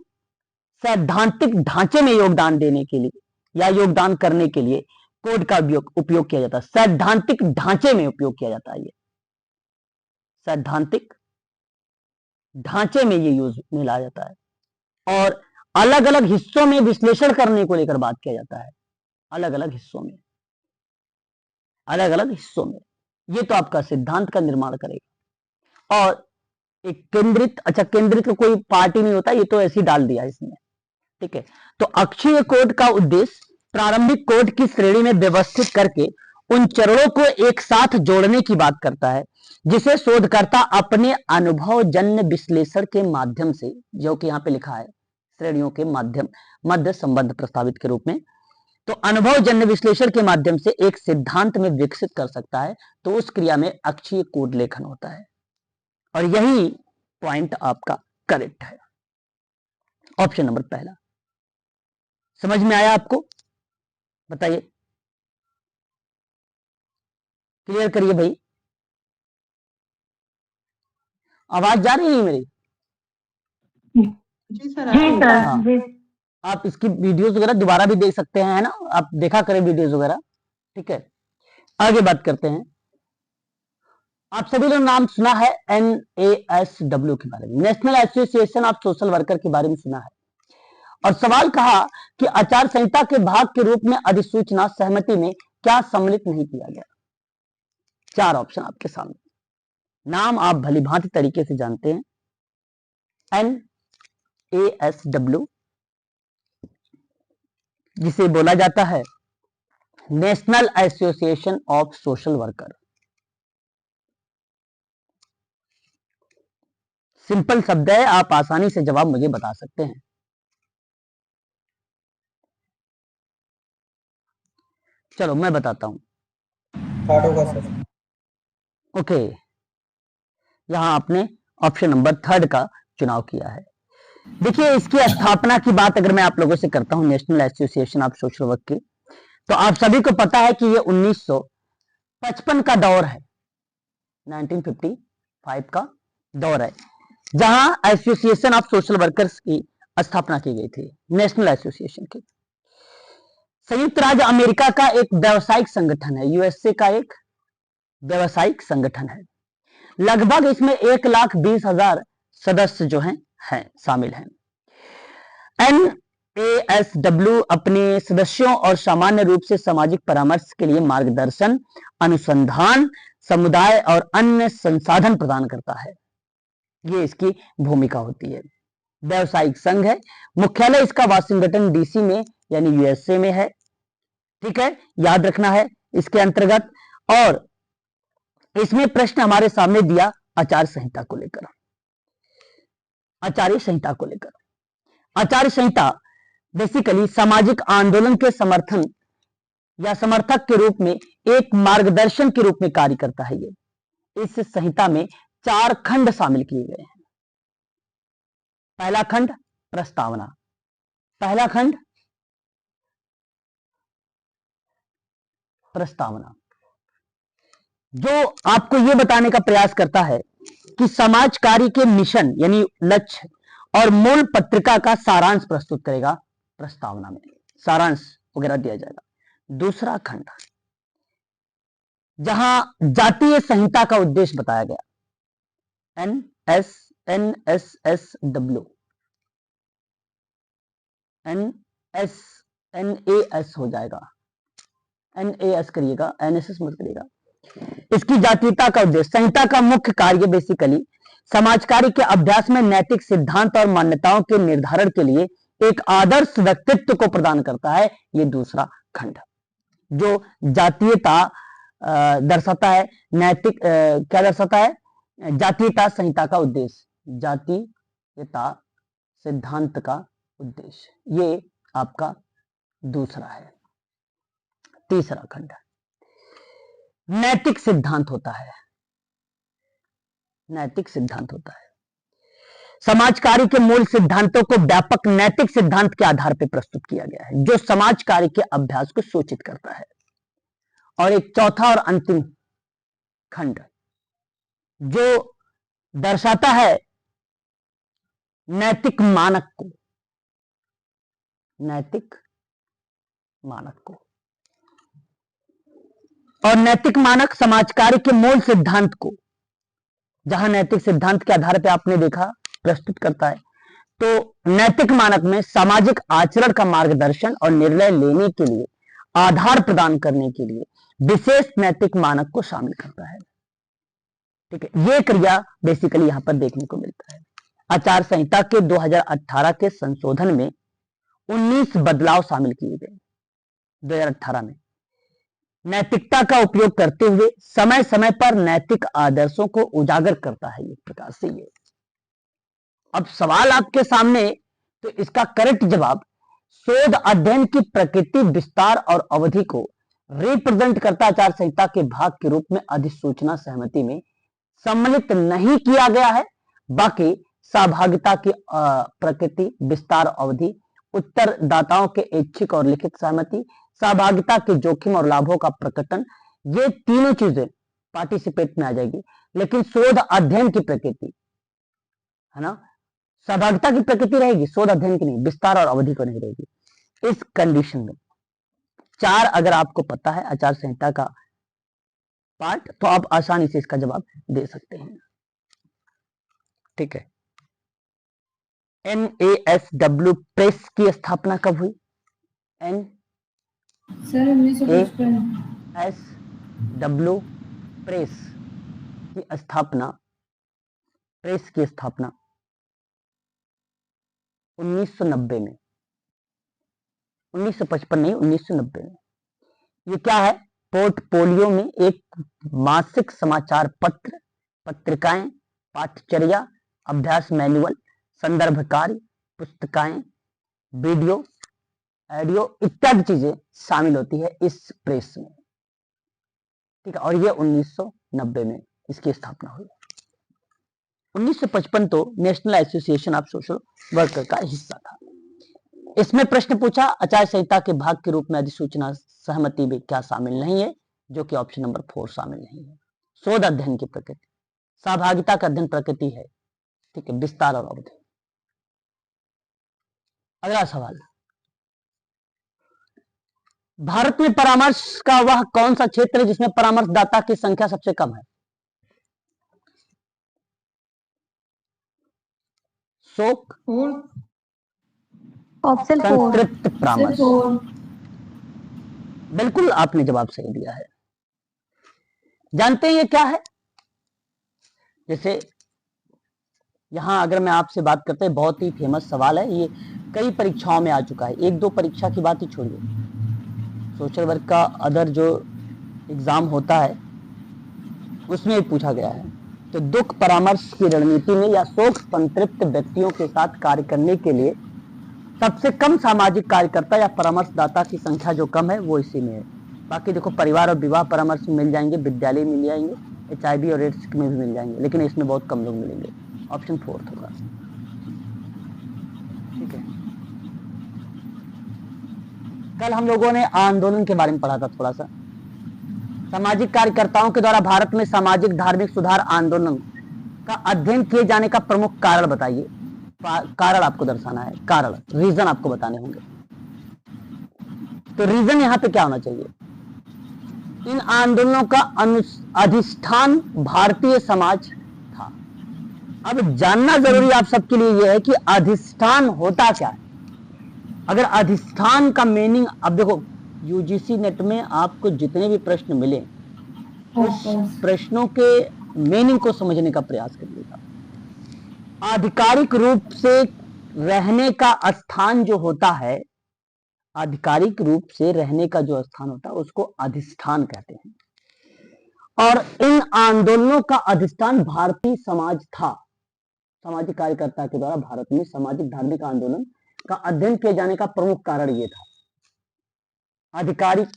S1: सैद्धांतिक ढांचे में योगदान देने के लिए या योगदान करने के लिए कोड का उपयोग किया जाता है। सैद्धांतिक ढांचे में उपयोग किया जाता है, ये सैद्धांतिक ढांचे में ये यूज में लाया जाता है। और अलग अलग हिस्सों में विश्लेषण करने को लेकर बात किया जाता है, अलग अलग हिस्सों में, अलग अलग हिस्सों में। ये तो आपका सिद्धांत का निर्माण करेगा। और एक केंद्रित, अच्छा केंद्रित का कोई पार्टी नहीं होता, ये तो ऐसे ही डाल दिया इसमें, ठीक है। तो अक्षीय कोड का उद्देश्य प्रारंभिक कोड की श्रेणी में व्यवस्थित करके उन चरणों को एक साथ जोड़ने की बात करता है, जिसे शोधकर्ता अपने अनुभवजन्य विश्लेषण के माध्यम से, जो कि यहाँ पे लिखा है श्रेणियों के माध्यम मध्य संबंध प्रस्तावित के रूप में, तो अनुभवजन्य विश्लेषण के माध्यम से एक सिद्धांत में विकसित कर सकता है। तो उस क्रिया में अक्षीय कोड लेखन होता है, और यही पॉइंट आपका करेक्ट है, ऑप्शन नंबर पहला। समझ में आया आपको? बताइए, क्लियर करिए भाई। आवाज जा रही है मेरी?
S3: जी सर।
S1: हाँ, आप इसकी वीडियोस वगैरह दोबारा भी देख सकते हैं, है ना, आप देखा करें वीडियोस वगैरह, ठीक है। आगे बात करते हैं। आप सभी लोग नाम सुना है NASW के बारे में, national association of social worker के बारे में सुना है। और सवाल कहा कि आचार संहिता के भाग के रूप में अधिसूचना सहमति में क्या सम्मिलित नहीं किया गया। चार ऑप्शन आपके सामने, नाम आप भलीभांति तरीके से जानते हैं। NASW, जिसे बोला जाता है national association of social worker. Simple शब्द है, आप आसानी से जवाब मुझे बता सकते हैं। चलो मैं बताता हूं।
S4: थर्ड होगा सर।
S1: ओके, यहां आपने ऑप्शन नंबर थर्ड का चुनाव किया है। देखिए, इसकी स्थापना की बात अगर मैं आप लोगों से करता हूं, national association of social work की, तो आप सभी को पता है कि ये 1955 का दौर है, 1955 का दौर है, जहां एसोसिएशन ऑफ सोशल वर्कर्स की स्थापना की गई थी, नेशनल एसोसिएशन की। संयुक्त राज्य अमेरिका का एक व्यावसायिक संगठन है, यूएसए का एक व्यावसायिक संगठन है। लगभग इसमें 1,20,000 सदस्य जो हैं शामिल हैं। NASW अपने सदस्यों और सामान्य रूप से सामाजिक परामर्श के लिए मार्गदर्शन, अनुसंधान, समुदाय और अन्य संसाधन प्रदान करता है। ये इसकी भूमिका होती है। व्यावसायिक संघ है, मुख्यालय इसका वाशिंगटन DC में यानी यूएसए में है, ठीक है, याद रखना है इसके अंतर्गत। और इसमें प्रश्न हमारे सामने दिया आचार संहिता को लेकर, आचार्य संहिता को लेकर। आचार्य संहिता बेसिकली सामाजिक आंदोलन के समर्थन या समर्थक के रूप में एक मार्गदर्शन के रूप में कार्य करता है। ये इस संहिता में 4 खंड शामिल किए गए हैं। पहला खंड प्रस्तावना, पहला खंड प्रस्तावना, जो आपको यह बताने का प्रयास करता है कि समाज कार्य के मिशन यानी लक्ष्य और मूल पत्रिका का सारांश प्रस्तुत करेगा। प्रस्तावना में सारांश वगैरह दिया जाएगा। दूसरा खंड, जहां जातीय संहिता का उद्देश्य बताया गया, NSSW, NAS हो जाएगा, NAS करिएगा, NSS मत करिएगा। इसकी जातीयता का उद्देश्य, संहिता का मुख्य कार्य बेसिकली समाज कार्य के अभ्यास में नैतिक सिद्धांत और मान्यताओं के निर्धारण के लिए एक आदर्श व्यक्तित्व को प्रदान करता है। ये दूसरा खंड जो जातीयता दर्शाता है, नैतिक क्या दर्शाता है, जातीयता संहिता का उद्देश्य, जातीयता सिद्धांत का उद्देश्य, ये आपका दूसरा है। तीसरा खंड नैतिक सिद्धांत होता है, नैतिक सिद्धांत होता है। समाज कार्य के मूल सिद्धांतों को व्यापक नैतिक सिद्धांत के आधार पर प्रस्तुत किया गया है, जो समाज कार्य के अभ्यास को सूचित करता है। और एक चौथा और अंतिम खंड जो दर्शाता है नैतिक मानक को, नैतिक मानक को। और नैतिक मानक समाज कार्य के मूल सिद्धांत को, जहां नैतिक सिद्धांत के आधार पर आपने देखा प्रस्तुत करता है, तो नैतिक मानक में सामाजिक आचरण का मार्गदर्शन और निर्णय लेने के लिए आधार प्रदान करने के लिए विशेष नैतिक मानक को शामिल करता है। ठीक है, ये क्रिया बेसिकली यहां पर देखने को मिलता है। आचार संहिता के 2018 के संशोधन में 19 बदलाव शामिल किए गए 2018 में। नैतिकता का उपयोग करते हुए समय समय पर नैतिक आदर्शों को उजागर करता है। एक प्रकार से ये अब सवाल आपके सामने, तो इसका करेक्ट जवाब शोध अध्ययन की प्रकृति, विस्तार और अवधि को रिप्रेजेंट करता आचार संहिता के भाग के रूप में अधिसूचना सहमति में सम्मिलित नहीं किया गया है। बाकी सहभागिता की प्रकृति, विस्तार, अवधि, उत्तरदाताओं के ऐच्छिक और लिखित सहमति, सहभागिता के जोखिम और लाभों का प्रकटन, ये तीनों चीजें पार्टिसिपेट में आ जाएगी। लेकिन शोध अध्ययन की प्रकृति है ना, सहभागिता की प्रकृति रहेगी, शोध अध्ययन की नहीं, विस्तार और अवधि को नहीं रहेगी। इस कंडीशन में 4 अगर आपको पता है आचार संहिता का पार्ट, तो आप आसानी से इसका जवाब दे सकते हैं। ठीक है, NASW प्रेस की स्थापना कब हुई?
S2: सर 1955।
S1: NASW प्रेस की स्थापना 1990 में, 1955 नहीं, 1990 में। ये क्या है? पोर्टफोलियो में एक मासिक समाचार पत्र, पत्रिकाएं, पाठचर्या, अभ्यास मैनुअल, संदर्भ कार्य, पुस्तिकाएं, वीडियो, ऑडियो इत्यादि चीजें शामिल होती है इस प्रेस में। ठीक है, और ये 1990 में इसकी स्थापना हुई। 1955 तो national association of social worker का हिस्सा था। इसमें प्रश्न पूछा आचार संहिता के भाग के रूप में अधिसूचना सहमति में क्या शामिल नहीं है, जो कि ऑप्शन नंबर 4 शामिल नहीं है। शोध अध्ययन की प्रकृति, सहभागिता का अध्ययन प्रकृति है। ठीक है, विस्तार और अवधि। अगला सवाल, भारत में परामर्श का वह कौन सा क्षेत्र है जिसमें परामर्शदाता की संख्या सबसे कम है? शोक,
S3: ऑप्शन 4।
S1: संतृप्त परामर्श। बिल्कुल आपने जवाब सही दिया है। जानते हैं ये क्या है? जैसे यहां अगर मैं आपसे बात करते हैं, बहुत ही फेमस सवाल है ये, कई परीक्षाओं में आ चुका है। 1-2 परीक्षा की बात ही छोड़िए, सोशल वर्क का अदर जो एग्जाम होता है उसमें भी पूछा गया है। तो दुख परामर्श की रणनीति में या शोक संतृप्त व्यक्तियों के साथ कार्य करने के लिए सबसे कम सामाजिक कार्यकर्ता या परामर्शदाता की संख्या जो कम है वो इसी में है। बाकी देखो, परिवार और विवाह परामर्श मिल जाएंगे, विद्यालय मिल जाएंगे, HIV और एड्स में भी मिल जाएंगे, लेकिन इसमें बहुत कम लोग मिलेंगे। ऑप्शन 4 होगा। ठीक है, कल हम लोगों ने आंदोलन के बारे में पढ़ा था थोड़ा सा। सामाजिक कार्यकर्ताओं के द्वारा भारत में सामाजिक धार्मिक सुधार आंदोलन का अध्ययन किए जाने का प्रमुख कारण बताइए। कारण आपको दर्शाना है, कारण, रीजन आपको बताने होंगे। तो रीजन यहां पे क्या होना चाहिए? इन आंदोलनों का अधिष्ठान भारतीय समाज था। अब जानना जरूरी आप सबके लिए यह है कि अधिष्ठान होता क्या है। अगर अधिष्ठान का मीनिंग, अब देखो UGC नेट में आपको जितने भी प्रश्न मिले उस प्रश्नों के मीनिंग को समझने का प्रयास करिएगा। आधिकारिक रूप से रहने का स्थान जो होता है, आधिकारिक रूप से रहने का जो स्थान होता है उसको अधिष्ठान कहते हैं। और इन आंदोलनों का अधिष्ठान भारतीय समाज था। सामाजिक कार्यकर्ता के द्वारा भारत में सामाजिक धार्मिक आंदोलन का अध्ययन किए जाने का प्रमुख कारण यह था, आधिकारिक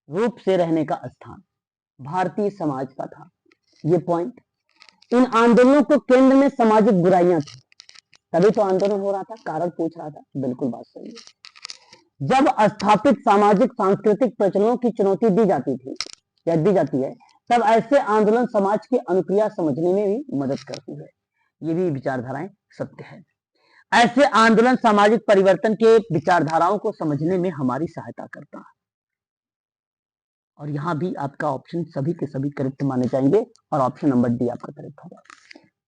S1: रूप से रहने का स्थान भारतीय समाज का था। ये पॉइंट, इन आंदोलनों को केंद्र में सामाजिक बुराइयां थी, तभी तो आंदोलन हो रहा था। कारण पूछ रहा था, बिल्कुल बात सही है। जब स्थापित सामाजिक सांस्कृतिक प्रचलनों की चुनौती दी जाती थी या दी जाती है, तब ऐसे आंदोलन समाज की अनुक्रिया समझने में भी मदद करती है। ये भी विचारधाराएं सत्य है। ऐसे आंदोलन सामाजिक परिवर्तन के विचारधाराओं को समझने में हमारी सहायता करता है। और यहां भी आपका ऑप्शन सभी के सभी करेक्ट माने जाएंगे और ऑप्शन नंबर डी आपका करेक्ट होगा।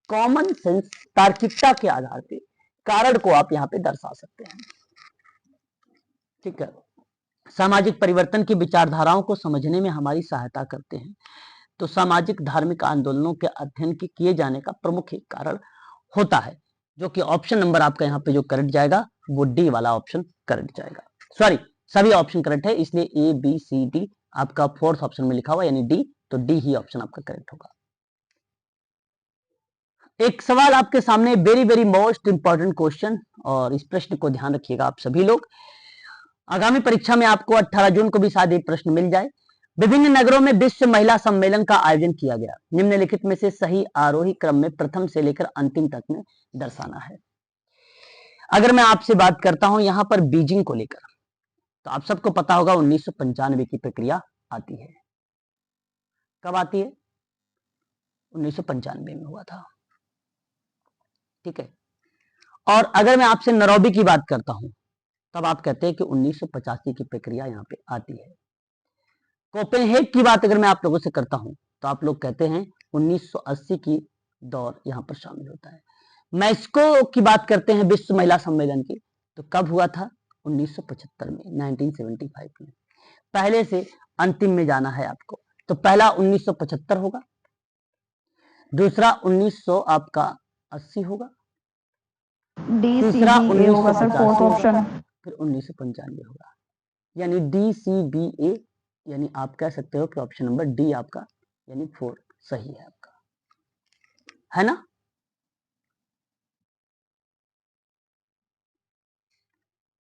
S1: कॉमन सेंस, तार्किकता के आधार पे कारण को आप यहाँ पे दर्शा सकते हैं। ठीक है, सामाजिक परिवर्तन की विचारधाराओं को समझने में हमारी सहायता करते हैं। तो सामाजिक धार्मिक आंदोलनों के अध्ययन के किए जाने का प्रमुख एक कारण होता है, जो कि ऑप्शन नंबर आपका यहाँ पे जो करेक्ट जाएगा वो डी वाला ऑप्शन करेक्ट जाएगा। सॉरी, सभी ऑप्शन करेक्ट है, इसलिए ए बी सी डी आपका फोर्थ ऑप्शन में लिखा हुआ यानी डी, तो डी ही ऑप्शन आपका करेक्ट होगा। एक सवाल आपके सामने, very very most important question, और इस प्रश्न को ध्यान रखिएगा आप सभी लोग। आगामी परीक्षा में आपको 18 जून को भी शायद ये प्रश्न मिल जाए। विभिन्न नगरों में विश्व महिला सम्मेलन का आयोजन किया गया, निम्नलिखित में से सही आरोही क्रम में प्रथम से लेकर अंतिम तक में दर्शाना है। अगर मैं आपसे बात करता हूं यहां पर बीजिंग को लेकर, तो आप सबको पता होगा 1995 की प्रक्रिया आती है। कब आती है? 1995 में हुआ था। ठीक है, और अगर मैं आपसे नैरोबी की बात करता हूं तब आप कहते हैं कि 1985 की प्रक्रिया यहाँ पे आती है। कोपेनहेग की बात अगर मैं आप लोगों से करता हूं तो आप लोग कहते हैं 1980 की दौर यहाँ पर शामिल होता है। मैस्को की बात करते हैं विश्व महिला सम्मेलन की, तो कब हुआ था? 1975 में, 1975 में। पहले से अंतिम में जाना है आपको, तो पहला 1975 होगा, दूसरा 1900 आपका 80 होगा, तीसरा 1985 होगा, फिर 1995 होगा, यानी DCBA, यानी आप कह सकते हो कि ऑप्शन नंबर डी आपका यानी 4 सही है आपका, है ना।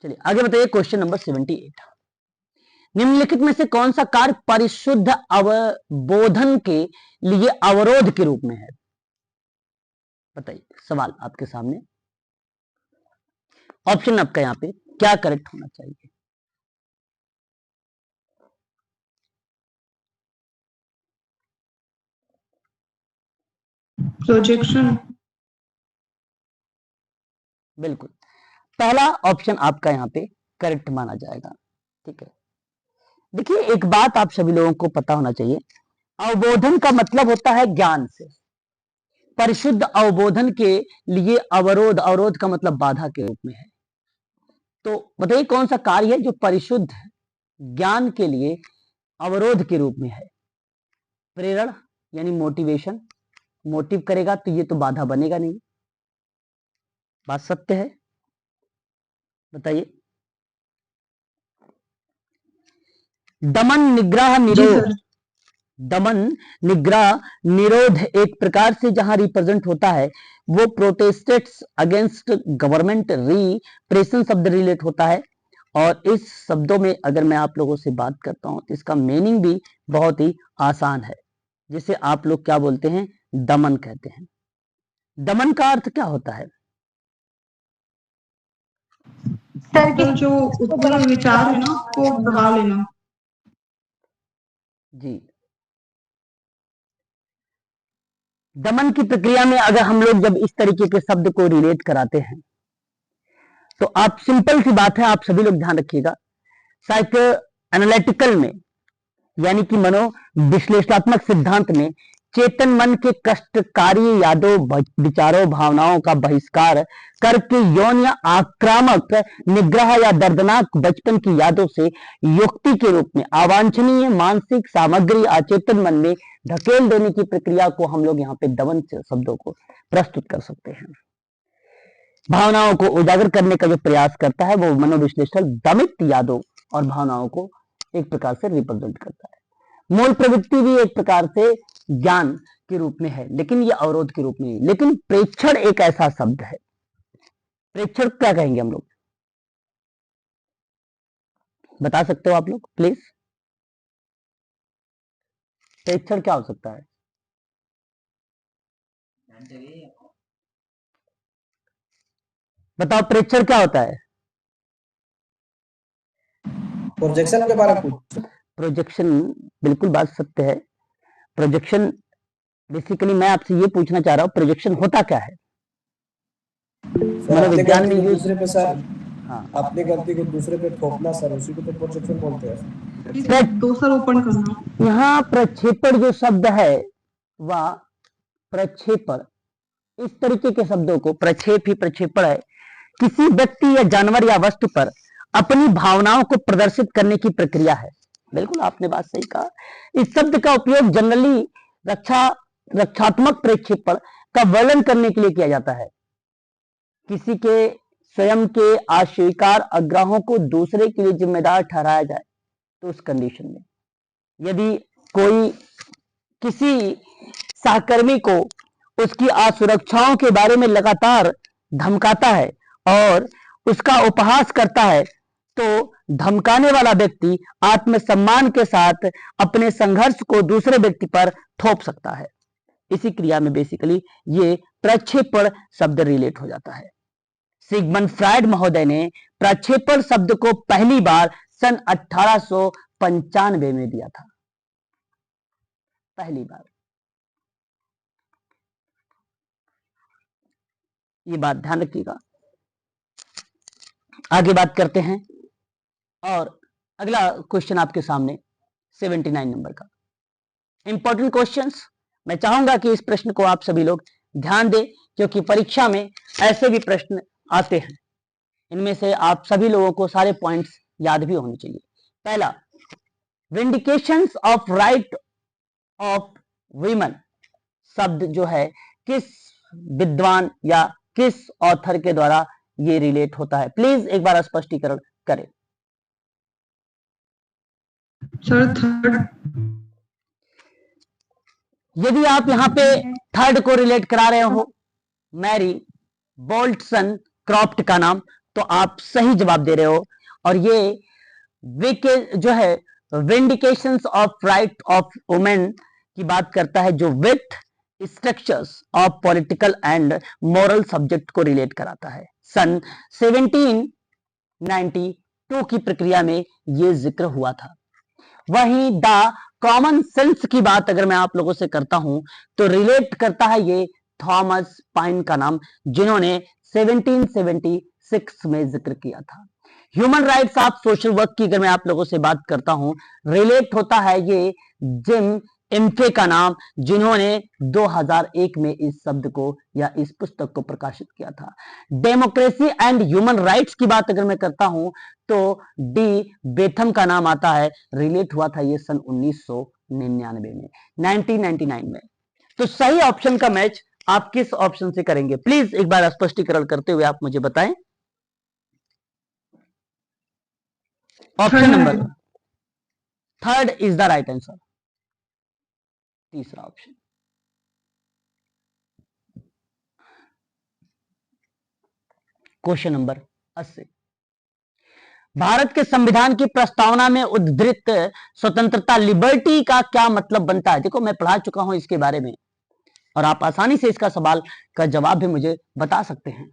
S1: चलिए आगे बताइए, क्वेश्चन नंबर 78। निम्नलिखित में से कौन सा कार्य परिशुद्ध अवबोधन के लिए अवरोध के रूप में है? बताइए, सवाल आपके सामने, ऑप्शन आपका यहाँ पे क्या करेक्ट होना चाहिए?
S3: प्रोजेक्शन।
S1: बिल्कुल, पहला ऑप्शन आपका यहाँ पे करेक्ट माना जाएगा। ठीक है, देखिए एक बात आप सभी लोगों को पता होना चाहिए, अवबोधन का मतलब होता है ज्ञान से। परिशुद्ध अवबोधन के लिए अवरोध, अवरोध का मतलब बाधा के रूप में है। तो बताइए कौन सा कार्य है जो परिशुद्ध ज्ञान के लिए अवरोध के रूप में है? प्रेरण यानी मोटिवेशन, मोटिव करेगा तो ये तो बाधा बनेगा नहीं। बात सत्य है, बताइए। दमन निग्रह निरोध, दमन निग्रह निरोध एक प्रकार से जहां रिप्रेजेंट होता है वो प्रोटेस्टेट्स अगेंस्ट गवर्नमेंट रिप्रेशन शब्द रिलेट होता है। और इस शब्दों में अगर मैं आप लोगों से बात करता हूं तो इसका मीनिंग भी बहुत ही आसान है, जिसे आप लोग क्या बोलते हैं? दमन कहते हैं। दमन का अर्थ क्या होता है?
S3: तो जो ऊपर विचार है ना वो दबा लेना।
S1: जी, दमन की प्रक्रिया में अगर हम लोग जब इस तरीके के शब्द को रिलेट कराते हैं तो आप, सिंपल सी बात है, आप सभी लोग ध्यान रखिएगा, साइको एनालिटिकल में यानी कि मनो विश्लेषणात्मक सिद्धांत में चेतन मन के कष्टकारी यादों, विचारों, भावनाओं का बहिष्कार करके यौन या आक्रामक निग्रह या दर्दनाक बचपन की यादों से युक्ति के रूप में अवांछनीय मानसिक सामग्री अचेतन मन में धकेल देने की प्रक्रिया को हम लोग यहाँ पे दमन शब्दों को प्रस्तुत कर सकते हैं। भावनाओं को उजागर करने का जो प्रयास करता है वो मनोविश्लेषण दमित यादों और भावनाओं को एक प्रकार से रिप्रेजेंट करता है। मूल प्रवृत्ति भी एक प्रकार से ज्ञान के रूप में है, लेकिन ये अवरोध के रूप में नहीं। लेकिन प्रेक्षण एक ऐसा शब्द है, प्रेक्षण क्या कहेंगे हम लोग? बता सकते हो आप लोग प्लीज? प्रेक्षण क्या हो सकता है? बताओ, प्रेक्षण क्या होता है?
S4: प्रोजेक्शन के बारे में पूछ।
S1: प्रोजेक्शन, बिल्कुल बात सत्य है। प्रोजेक्शन बेसिकली मैं आपसे ये पूछना चाह रहा हूँ, प्रोजेक्शन होता क्या है? मनोविज्ञान में यूज,
S4: दूसरे पे सर,
S1: हाँ,
S4: अपनी गलती को दूसरे पे थोपना सर, उसी को तो प्रोजेक्शन बोलते हैं।
S3: दोषारोपण करना।
S1: यहाँ प्रक्षेपण जो शब्द है वह प्रक्षेपण, इस तरीके के शब्दों को, प्रक्षेप ही प्रक्षेपण है, किसी व्यक्ति या जानवर या वस्तु पर अपनी भावनाओं को प्रदर्शित करने की प्रक्रिया है। बिल्कुल आपने बात सही कहा। इस शब्द का उपयोग जनरली रक्षात्मक प्रेक्षेपण का वर्णन करने के लिए किया जाता है। किसी के स्वयं के अस्वीकार आग्रहों को दूसरे के लिए जिम्मेदार ठहराया जाए तो उस कंडीशन में, यदि कोई किसी सहकर्मी को उसकी असुरक्षाओं के बारे में लगातार धमकाता है और उसका उपहास करता है, तो धमकाने वाला व्यक्ति आत्मसम्मान के साथ अपने संघर्ष को दूसरे व्यक्ति पर थोप सकता है। इसी क्रिया में बेसिकली ये प्रक्षेपण शब्द रिलेट हो जाता है। सिगमंड फ्रायड महोदय ने प्रक्षेपण शब्द को पहली बार सन 1895 में दिया था, पहली बार। ये बात ध्यान रखिएगा। आगे बात करते हैं और अगला क्वेश्चन आपके सामने 79 नंबर का इंपॉर्टेंट क्वेश्चंस। मैं चाहूंगा कि इस प्रश्न को आप सभी लोग ध्यान दें, क्योंकि परीक्षा में ऐसे भी प्रश्न आते हैं। इनमें से आप सभी लोगों को सारे पॉइंट्स याद भी होने चाहिए। पहला, विंडिकेशंस ऑफ राइट ऑफ वीमेन शब्द जो है किस विद्वान या किस ऑथर के द्वारा ये रिलेट होता है? प्लीज एक बार स्पष्टीकरण करें।
S3: Sir third.
S1: यदि आप यहाँ पे थर्ड को रिलेट करा रहे हो, मैरी बोल्टसन क्रॉफ्ट का नाम, तो आप सही जवाब दे रहे हो। और ये जो है विंडिकेशंस ऑफ राइट ऑफ वुमेन की बात करता है, जो with structures of political and moral subject को रिलेट कराता है। सन 1792 की प्रक्रिया में ये जिक्र हुआ था। वहीं द कॉमन सेंस की बात अगर मैं आप लोगों से करता हूं तो रिलेट करता है ये थॉमस पाइन का नाम, जिन्होंने 1776 में जिक्र किया था। Human rights of social work की अगर मैं आप लोगों से बात करता हूं, रिलेट होता है ये जिम इम्फे का नाम, जिन्होंने 2001 में इस शब्द को या इस पुस्तक को प्रकाशित किया था। डेमोक्रेसी एंड ह्यूमन राइट्स की बात अगर मैं करता हूं तो डी बेथम का नाम आता है, रिलेट हुआ था ये सन 1999 में, 1999 में। तो सही ऑप्शन का मैच आप किस ऑप्शन से करेंगे? प्लीज एक बार स्पष्टीकरण करते हुए आप मुझे बताएं। Option number third is the right answer, तीसरा ऑप्शन। क्वेश्चन नंबर 80, भारत के संविधान की प्रस्तावना में उद्धृत स्वतंत्रता लिबर्टी का क्या मतलब बनता है? देखो मैं पढ़ा चुका हूं इसके बारे में और आप आसानी से इसका सवाल का जवाब भी मुझे बता सकते हैं।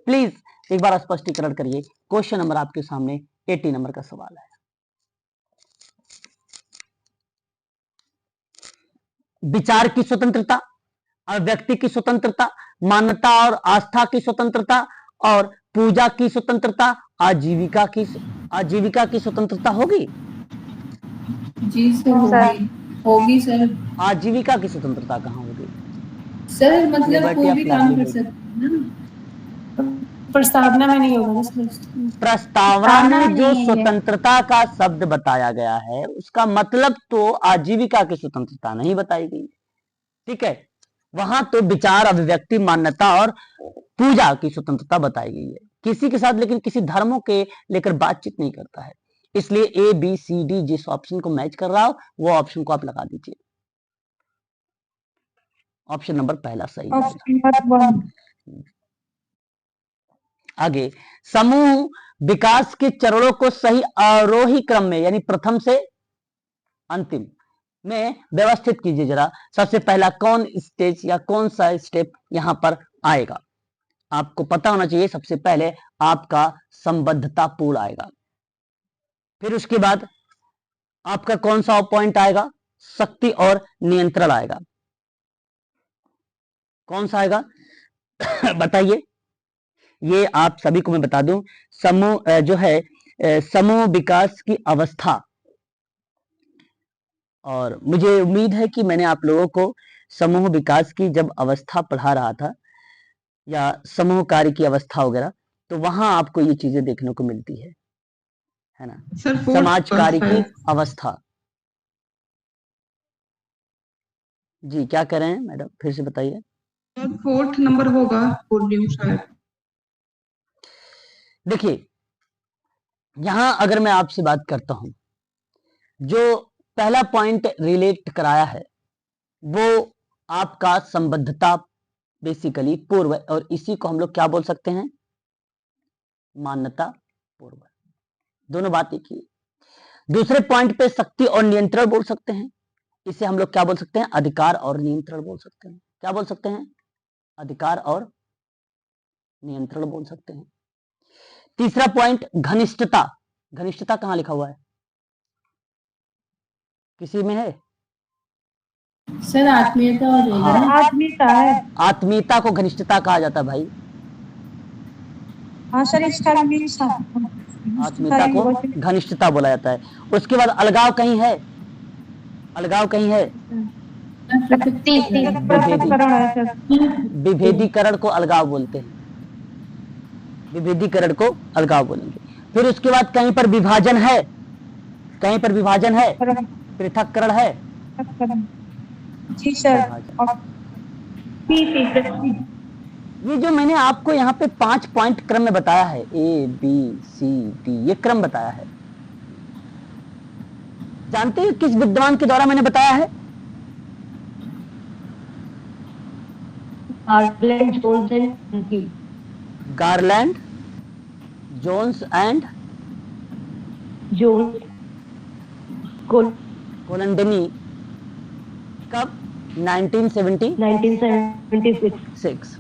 S1: प्लीज एक बार स्पष्टीकरण करिए। क्वेश्चन नंबर आपके सामने 80 नंबर का सवाल है। विचार की स्वतंत्रता, अभिव्यक्ति की स्वतंत्रता, मान्यता और आस्था की स्वतंत्रता और पूजा की स्वतंत्रता, आजीविका की स्वतंत्रता होगी?
S2: जी सर होगी, होगी सर।
S1: आजीविका की स्वतंत्रता कहाँ होगी
S2: सर? मतलब कोई भी काम कर सकते हैं ना,
S3: प्रस्तावना में नहीं होगा सर।
S1: प्रस्तावना में जो स्वतंत्रता का शब्द बताया गया है उसका मतलब तो आजीविका की स्वतंत्रता नहीं बताई गई, ठीक है। वहां तो विचार, अभिव्यक्ति, मान्यता और पूजा की स्वतंत्रता बताई गई है किसी के साथ, लेकिन किसी धर्मों के लेकर बातचीत नहीं करता है। इसलिए ए बी सी डी जिस ऑप्शन को मैच कर रहा हो वो ऑप्शन को आप लगा दीजिए। ऑप्शन नंबर पहला सही है। आगे, समूह विकास के चरणों को सही आरोही क्रम में यानी प्रथम से अंतिम में व्यवस्थित कीजिए जरा। सबसे पहला कौन स्टेज या कौन सा स्टेप यहां पर आएगा? आपको पता होना चाहिए। सबसे पहले आपका संबद्धता पूर्ण आएगा, फिर उसके बाद आपका कौन सा पॉइंट आएगा? शक्ति और नियंत्रण आएगा। कौन सा आएगा बताइए। ये आप सभी को मैं बता दूं, समूह जो है समूह विकास की अवस्था, और मुझे उम्मीद है कि मैंने आप लोगों को समूह विकास की जब अवस्था पढ़ा रहा था या समूह कार्य की अवस्था वगैरह, तो वहां आपको ये चीजें देखने को मिलती है ना।
S3: सर
S1: समाज कार्य की अवस्था। जी क्या कह रहे हैं मैडम, फिर से बताइए।
S3: सर 4th नंबर होगा वॉल्यूम शायद।
S1: देखिए यहां अगर मैं आपसे बात करता हूं, जो पहला पॉइंट रिलेट कराया है वो आपका संबद्धता बेसिकली पूर्व, और इसी को हम लोग क्या बोल सकते हैं, मान्यता पूर्व। दोनों बात एक ही। दूसरे पॉइंट पे शक्ति और नियंत्रण बोल सकते हैं, इसे हम लोग क्या बोल सकते हैं, अधिकार और नियंत्रण बोल सकते हैं। क्या बोल सकते हैं, अधिकार और नियंत्रण बोल सकते हैं। तीसरा पॉइंट घनिष्ठता। घनिष्ठता कहां लिखा हुआ है, किसी में है?
S2: सर आत्मीयता हो जाएगा
S1: हाँ,
S2: ना।
S5: आत्मीयता है।
S1: आत्मीयता को घनिष्ठता कहा जाता है भाई।
S5: हाँ सर, इसका
S1: आत्मीयता को घनिष्ठता बोला जाता है। उसके बाद अलगाव कहीं है, अलगाव कहीं है,
S5: पृथक्करण है सर।
S1: विभेदीकरण को अलगाव बोलते हैं, विभेदीकरण को अलगाव बोलेंगे। फिर उसके बाद कहीं पर विभाजन है, कहीं पर विभाजन है, पृथक्करण है।
S5: जी सर।
S1: ये जो मैंने आपको यहाँ पे 5 पॉइंट क्रम में बताया है, ए बी सी डी, ये क्रम बताया है, जानते हैं किस विद्वान के द्वारा मैंने बताया है? Garland, Jones and Kolodny. कब? 1976।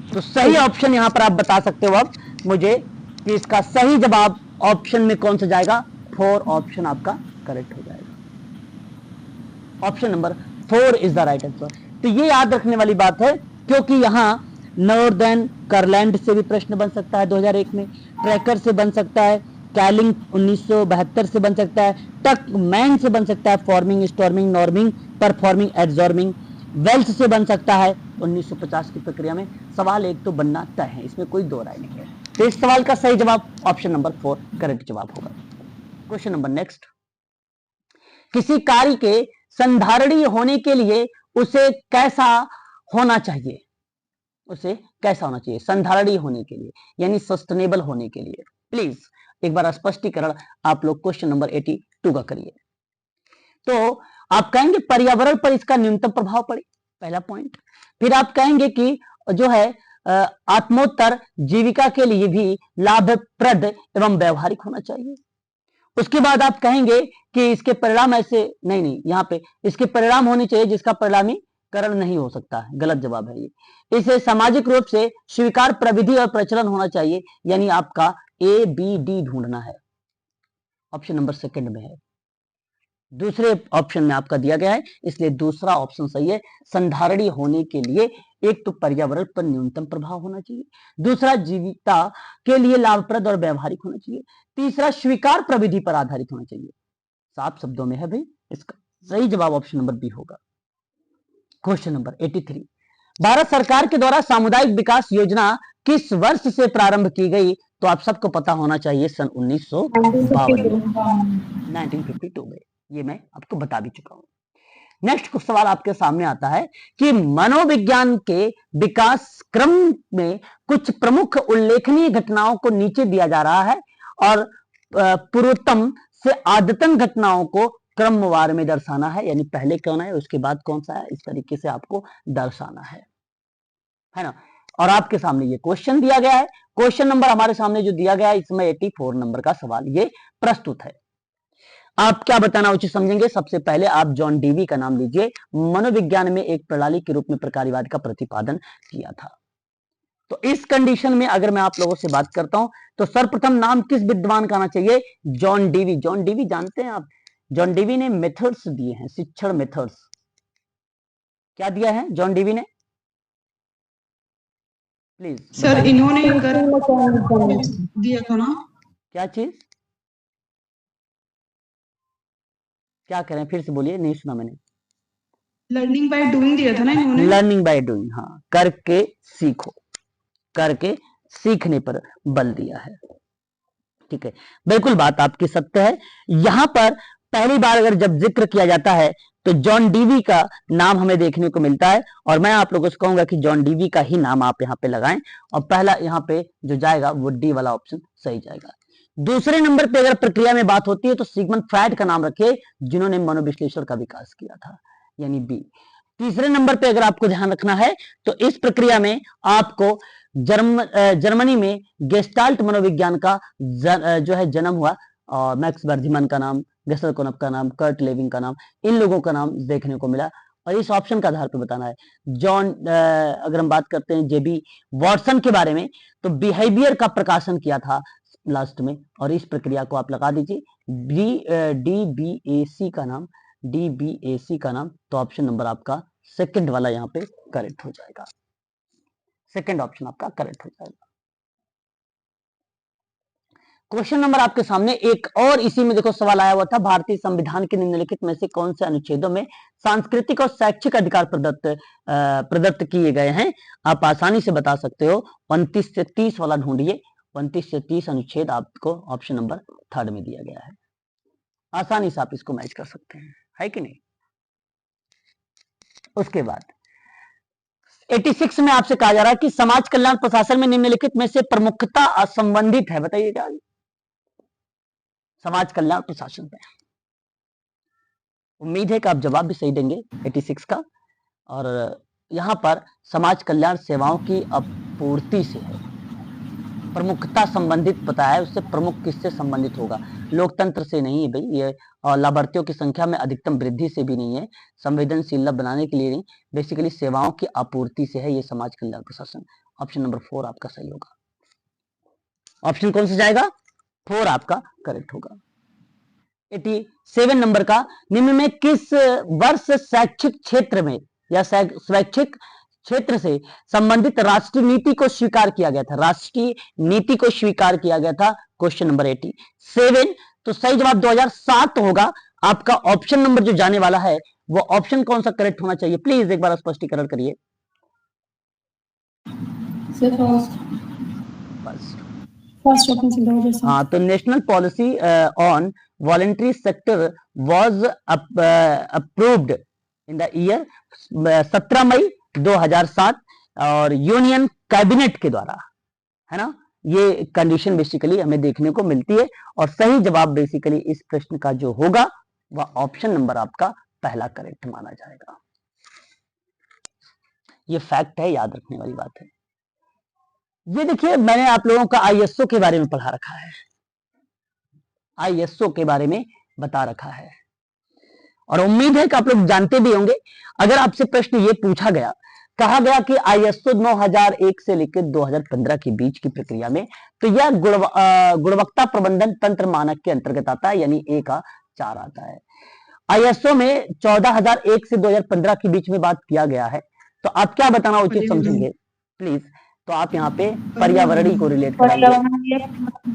S1: तो सही ऑप्शन यहां पर आप बता सकते हो अब मुझे कि इसका सही जवाब ऑप्शन में कौन सा जाएगा, 4 ऑप्शन आपका करेक्ट हो जाएगा। Option number 4 is the right answer. तो ये याद रखने वाली बात है, क्योंकि यहां नॉर्दर्न करलैंड से भी प्रश्न बन सकता है 2001 में, ट्रैकर से बन सकता है, कैलिंग 1972 से बन सकता है, टकमैन से बन सकता है, forming, storming, norming, performing, adjourning, वेल्स से बन सकता है 1950 की प्रक्रिया में। सवाल एक तो बनना तय है, इसमें कोई दो राय नहीं है। तो इस सवाल का सही जवाब ऑप्शन नंबर 4 करेक्ट जवाब होगा। क्वेश्चन नंबर नेक्स्ट, किसी कार्य के संधारणीय होने के लिए उसे कैसा होना चाहिए, उसे कैसा होना चाहिए संधारणीय होने के लिए, यानी सस्टेनेबल होने के लिए। प्लीज एक बार स्पष्टीकरण आप लोग क्वेश्चन नंबर 82 का करिए। तो आप कहेंगे पर्यावरण पर इसका न्यूनतम प्रभाव पड़े, पहला पॉइंट। फिर आप कहेंगे कि जो है आत्मोत्तर जीविका के लिए भी लाभप्रद एवं व्यवहारिक होना चाहिए। उसके बाद आप कहेंगे कि इसके परिणाम ऐसे नहीं, यहाँ पे इसके परिणाम होने चाहिए जिसका परिणामीकरण नहीं हो सकता है, गलत जवाब है ये। इसे सामाजिक रूप से स्वीकार प्रविधि और प्रचलन होना चाहिए, यानी आपका ए बी डी ढूंढना है, ऑप्शन नंबर सेकंड में है, दूसरे ऑप्शन में आपका दिया गया है, इसलिए दूसरा ऑप्शन सही है। संधारणीय होने के लिए एक तो पर्यावरण पर न्यूनतम प्रभाव होना चाहिए, दूसरा जीविका के लिए लाभप्रद और व्यवहारिक होना चाहिए, तीसरा स्वीकार प्रविधि पर आधारित होना चाहिए। साफ शब्दों में है भाई, इसका सही जवाब ऑप्शन नंबर बी होगा। क्वेश्चन नंबर 83, भारत सरकार के द्वारा सामुदायिक विकास योजना किस वर्ष से प्रारंभ की गई? तो आप सबको पता होना चाहिए सन 1952 में, ये मैं आपको बता भी चुका हूं। नेक्स्ट सवाल आपके सामने आता है कि मनोविज्ञान के विकास क्रम में कुछ प्रमुख उल्लेखनीय घटनाओं को नीचे दिया जा रहा है और पूर्वोत्तम से आद्यतन घटनाओं को क्रमवार में दर्शाना है, यानी पहले कौन है उसके बाद कौन सा है, इस तरीके से आपको दर्शाना है ना। और आपके सामने ये क्वेश्चन दिया गया है, क्वेश्चन नंबर हमारे सामने जो दिया गया है इसमें 84 नंबर का सवाल ये प्रस्तुत है। आप क्या बताना उचित समझेंगे? सबसे पहले आप जॉन डीवी का नाम लीजिए, मनोविज्ञान में एक प्रणाली के रूप में प्रकार्यवाद का प्रतिपादन किया था। तो इस कंडीशन में अगर मैं आप लोगों से बात करता हूं तो सर्वप्रथम नाम किस विद्वान का आना चाहिए? John Dewey. जॉन डीवी जानते हैं आप, जॉन डीवी ने मेथड्स दिए हैं, शिक्षण मेथड्स। क्या दिया है जॉन डीवी ने? प्लीज
S3: सर इन्होंने दिया था ना,
S1: क्या चीज, क्या करें, फिर से बोलिए, नहीं सुना मैंने।
S3: लर्निंग बाय डूइंग दिया था ना इन्होंने।
S1: लर्निंग बाय डूइंग, हाँ, करके सीखो, करके सीखने पर बल दिया है। ठीक है, बिल्कुल बात आपकी सत्य है। यहां पर पहली बार अगर जब जिक्र किया जाता है तो जॉन डीवी का नाम हमें देखने को मिलता है, और मैं आप लोगों से कहूंगा कि जॉन डीवी का ही नाम आप यहाँ पे लगाएं, और पहला यहाँ पे जो जाएगा वो डी वाला ऑप्शन सही जाएगा। दूसरे नंबर पे अगर प्रक्रिया में बात होती है तो सिगमंड फ्रायड का नाम रखिए, जिन्होंने मनोविश्लेषण का विकास किया था, यानी बी। तीसरे नंबर पे अगर आपको ध्यान रखना है तो इस प्रक्रिया में आपको जर्मनी में गेस्टाल्ट मनोविज्ञान का जो है जन्म हुआ, और मैक्स बर्धीमन का नाम, गेस्टर कोनप का नाम, कर्ट लेविंग का नाम, इन लोगों का नाम देखने को मिला, और इस ऑप्शन का आधार पर बताना है। अगर हम बात करते हैं जेबी वॉटसन के बारे में, तो बिहेवियर का प्रकाशन किया था लास्ट में, और इस प्रक्रिया को आप लगा दीजिए डीबीएसी का नाम, डीबीएसी का नाम, तो ऑप्शन नंबर आपका सेकंड वाला यहाँ पे करेक्ट हो जाएगा, सेकंड ऑप्शन आपका करेक्ट हो जाएगा। क्वेश्चन नंबर आपके सामने एक और इसी में देखो सवाल आया हुआ था, भारतीय संविधान के निम्नलिखित में से कौन से अनुच्छेदों में सांस्कृतिक और शैक्षिक अधिकार प्रदत्त किए गए हैं? आप आसानी से बता सकते हो, 29 से 30 वाला ढूंढिए, 29 से 30 अनुच्छेद आपको ऑप्शन नंबर थर्ड में दिया गया है, आसानी से आप इसको मैच कर सकते हैं, है कि नहीं। उसके बाद 86 में आपसे कहा जा रहा है कि समाज कल्याण प्रशासन में निम्नलिखित में से प्रमुखता संबंधित है, बताइए क्या समाज कल्याण प्रशासन पे। उम्मीद है कि आप जवाब भी सही देंगे 86 का, और यहां पर समाज कल्याण सेवाओं की आपूर्ति से है, प्रमुखता संबंधित पता है, उससे प्रमुख किससे संबंधित होगा? लोकतंत्र से नहीं है भाई ये, और लाभार्थियों की संख्या में अधिकतम वृद्धि से भी नहीं है, संवेदनशीलता बनाने के लिए नहीं, बेसिकली सेवाओं की आपूर्ति से है ये समाज कल्याण प्रशासन। ऑप्शन नंबर 4 आपका सही होगा। ऑप्शन कौन सा जाएगा? 4 आपका करेक्ट होगा। 87 नंबर का, निम्न में किस वर्ष शैक्षिक क्षेत्र में या शैक्षिक क्षेत्र से संबंधित राष्ट्रीय नीति को स्वीकार किया गया था? राष्ट्रीय नीति को स्वीकार किया गया था, क्वेश्चन नंबर 87। तो सही जवाब 2007 होगा आपका। ऑप्शन नंबर जो जाने वाला है वो ऑप्शन कौन सा करेक्ट होना चाहिए, प्लीज एक बार स्पष्टीकरण करिए। हाँ, तो national policy on voluntary sector was approved in the year 17 मई 2007, और यूनियन कैबिनेट के द्वारा, है ना, ये कंडीशन बेसिकली हमें देखने को मिलती है, और सही जवाब बेसिकली इस प्रश्न का जो होगा वह ऑप्शन नंबर आपका पहला करेक्ट माना जाएगा। ये फैक्ट है, याद रखने वाली बात है। ये देखिए, मैंने आप लोगों का आईएसओ के बारे में पढ़ा रखा है, आईएसओ के बारे में बता रखा है, और उम्मीद है कि आप लोग जानते भी होंगे। अगर आपसे प्रश्न ये पूछा गया, कहा गया कि आईएसओ 9001 से लेकर 2015 के बीच की प्रक्रिया में, तो यह गुणवत्ता प्रबंधन तंत्र मानक के अंतर्गत आता है, यानी ए का 4 आता है। आईएसओ में 14001 से 2015 के बीच में बात किया गया है, तो आप क्या बताना उचित समझेंगे प्लीज? तो आप यहाँ पे पर्यावरणीय को रिलेट कराएंगे,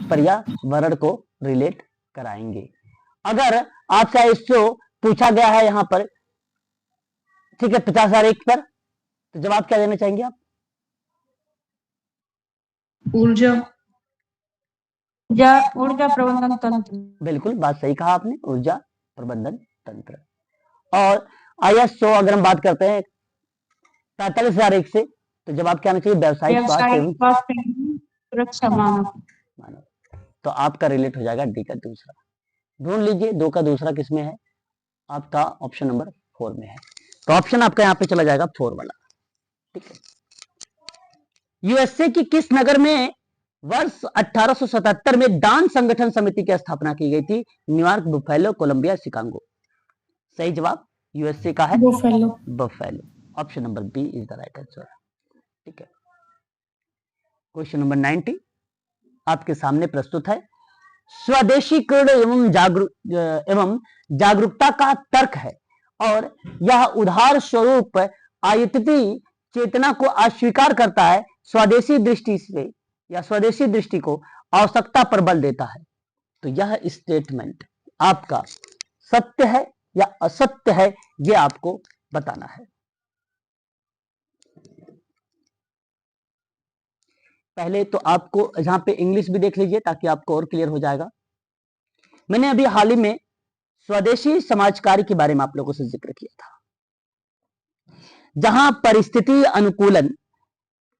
S1: पर्यावरण को रिलेट कराएंगे। अगर आपसे आईएसओ पूछा गया है यहाँ पर, ठीक है, 50,001 पर, तो जवाब क्या देना चाहेंगे आप?
S3: ऊर्जा
S2: प्रबंधन तंत्र।
S1: बिल्कुल बात सही कहा आपने, ऊर्जा प्रबंधन तंत्र। और आईएसओ अगर हम बात करते हैं 45,001 से, तो जवाब क्या आना चाहिए? व्यावसायिक स्वास्थ्य
S2: सुरक्षा मानक।
S1: तो आपका रिलेट हो जाएगा डी का दूसरा। ढूंढ लीजिए 2 का दूसरा किसमें है, आपका ऑप्शन नंबर 4 में है, तो ऑप्शन आपका यहाँ पे चला जाएगा 4 वाला। ठीक है। यूएसए की किस नगर में वर्ष 1877 में दान संगठन समिति की स्थापना की गई थी? New York, Buffalo, Columbia, Chicago. सही जवाब यूएसए का है Buffalo. Option number B is the right answer. ठीक है। क्वेश्चन नंबर 90 आपके सामने प्रस्तुत है। स्वदेशीकरण एवं जागरूकता का तर्क है, और यह उदार स्वरूप आयतिती चेतना को अस्वीकार करता है, स्वदेशी दृष्टि से या स्वदेशी दृष्टि को आवश्यकता पर बल देता है। तो यह स्टेटमेंट आपका सत्य है या असत्य है, यह आपको बताना है। पहले तो आपको यहाँ पे इंग्लिश भी देख लीजिए ताकि आपको और क्लियर हो जाएगा। मैंने अभी हाल ही में स्वदेशी समाज कार्य के बारे में आप लोगों से जिक्र किया था, जहां परिस्थिति अनुकूलन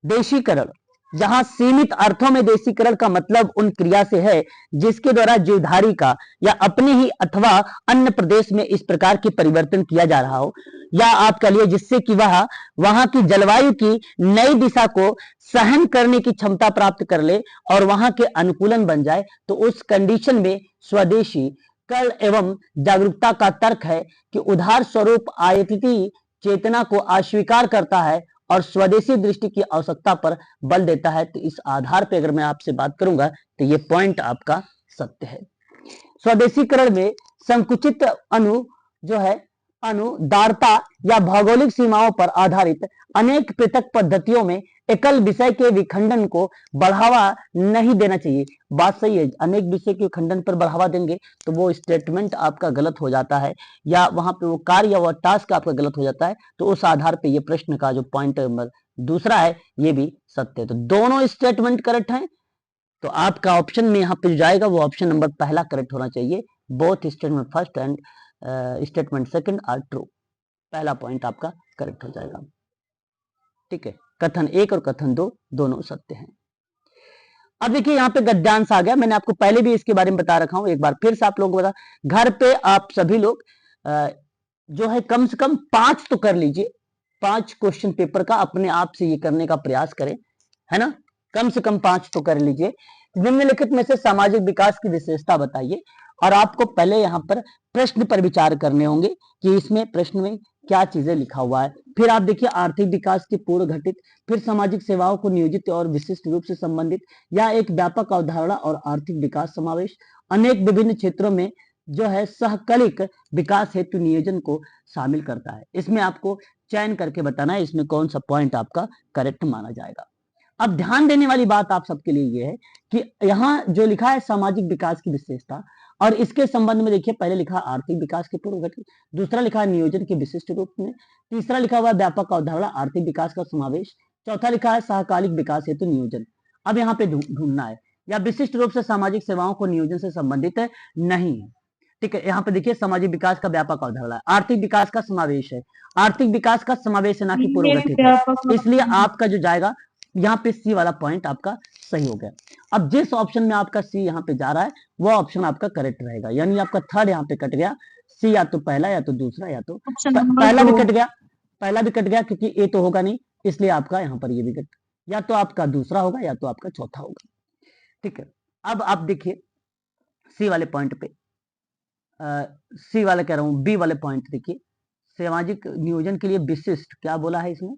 S1: देशीकरण, जहां सीमित अर्थों में देशीकरण का मतलब उन क्रिया से है जिसके द्वारा जीवधारी का या अपने ही अथवा अन्य प्रदेश में इस प्रकार के परिवर्तन किया जा रहा हो, या आप कह लिए जिससे कि वह वहां की जलवायु की नई दिशा को सहन करने की क्षमता प्राप्त कर ले और वहां के अनुकूलन बन जाए, तो उस कंडीशन में स्वदेशी कल एवं जागरूकता का तर्क है कि उदार स्वरूप आयातिती चेतना को अस्वीकार करता है और स्वदेशी दृष्टि की आवश्यकता पर बल देता है। तो इस आधार पर अगर मैं आपसे बात करूंगा तो ये पॉइंट आपका सत्य है। स्वदेशीकरण में संकुचित अनुदारता या भौगोलिक सीमाओं पर आधारित अनेक पृथक पद्धतियों में एकल विषय के विखंडन को बढ़ावा नहीं देना चाहिए। बात सही है, अनेक विषय के विखंडन पर बढ़ावा देंगे तो वो स्टेटमेंट आपका गलत हो जाता है, या वहां पे वो कार्य या वो टास्क आपका गलत हो जाता है। तो उस आधार पे ये प्रश्न का जो पॉइंट दूसरा है ये भी सत्य है। तो दोनों स्टेटमेंट करेक्ट हैं, तो आपका ऑप्शन में यहाँ पे जो जाएगा वो ऑप्शन नंबर पहला करेक्ट होना चाहिए। Both statement first and statement second are true, पहला पॉइंट आपका करेक्ट हो जाएगा। ठीक है, कथन 1 और कथन 2 दोनों सत्य हैं। अब देखिए यहाँ पे गद्यांश आ गया, मैंने आपको पहले भी इसके बारे में बता रखा हूं, एक बार फिर से आप लोगों को बता, घर पे आप सभी लोग जो है कम से कम 5 तो कर लीजिए, 5 क्वेश्चन पेपर का अपने आप से ये करने का प्रयास करें, है ना, कम से कम 5 तो कर लीजिए। निम्नलिखित में से सामाजिक विकास की विशेषता बताइए, और आपको पहले यहाँ पर प्रश्न पर विचार करने होंगे कि इसमें प्रश्न में क्या चीजें लिखा हुआ है। फिर आप देखिए आर्थिक विकास की पूर्व घटित, फिर सामाजिक सेवाओं को नियोजित और विशिष्ट रूप से संबंधित, या एक व्यापक अवधारणा और आर्थिक विकास समावेश, अनेक विभिन्न क्षेत्रों में जो है सहकलिक विकास हेतु नियोजन को शामिल करता है। इसमें आपको चयन करके बताना है इसमें कौन सा पॉइंट आपका करेक्ट माना जाएगा। अब ध्यान देने वाली बात आप सबके लिए यह है कि यहाँ जो लिखा है सामाजिक विकास की विशेषता, और इसके संबंध में देखिए पहले लिखा आर्थिक विकास के पूर्व घटित, दूसरा लिखा है नियोजन के विशिष्ट रूप में, तीसरा लिखा हुआ व्यापक अवधारणा आर्थिक विकास का समावेश, चौथा लिखा है सहकालिक विकास हेतु नियोजन। अब यहाँ पे ढूंढना है या विशिष्ट रूप से सामाजिक सेवाओं को नियोजन से संबंधित है नहीं है। ठीक है, यहाँ पे देखिए सामाजिक विकास का व्यापक अवधारणा है, आर्थिक विकास का समावेश है, आर्थिक विकास का समावेश है ना कि पूर्व घटित है, इसलिए आपका जो जाएगा यहाँ पे सी वाला पॉइंट आपका सही हो गया। अब जिस ऑप्शन में आपका सी यहाँ पे जा रहा है वो ऑप्शन आपका करेक्ट रहेगा, यानी आपका थर्ड यहाँ पे कट गया, सी या तो पहला या तो दूसरा या तो पहला भी कट गया, पहला भी कट गया क्योंकि ए तो होगा नहीं, इसलिए आपका यहाँ पर ये भी कट, या तो आपका दूसरा होगा या तो आपका चौथा होगा। ठीक है, अब आप देखिए सी वाले पॉइंट पे, सी वाले कह रहा हूँ, बी वाले पॉइंट देखिए, सामाजिक नियोजन के लिए विशिष्ट क्या बोला है इसमें,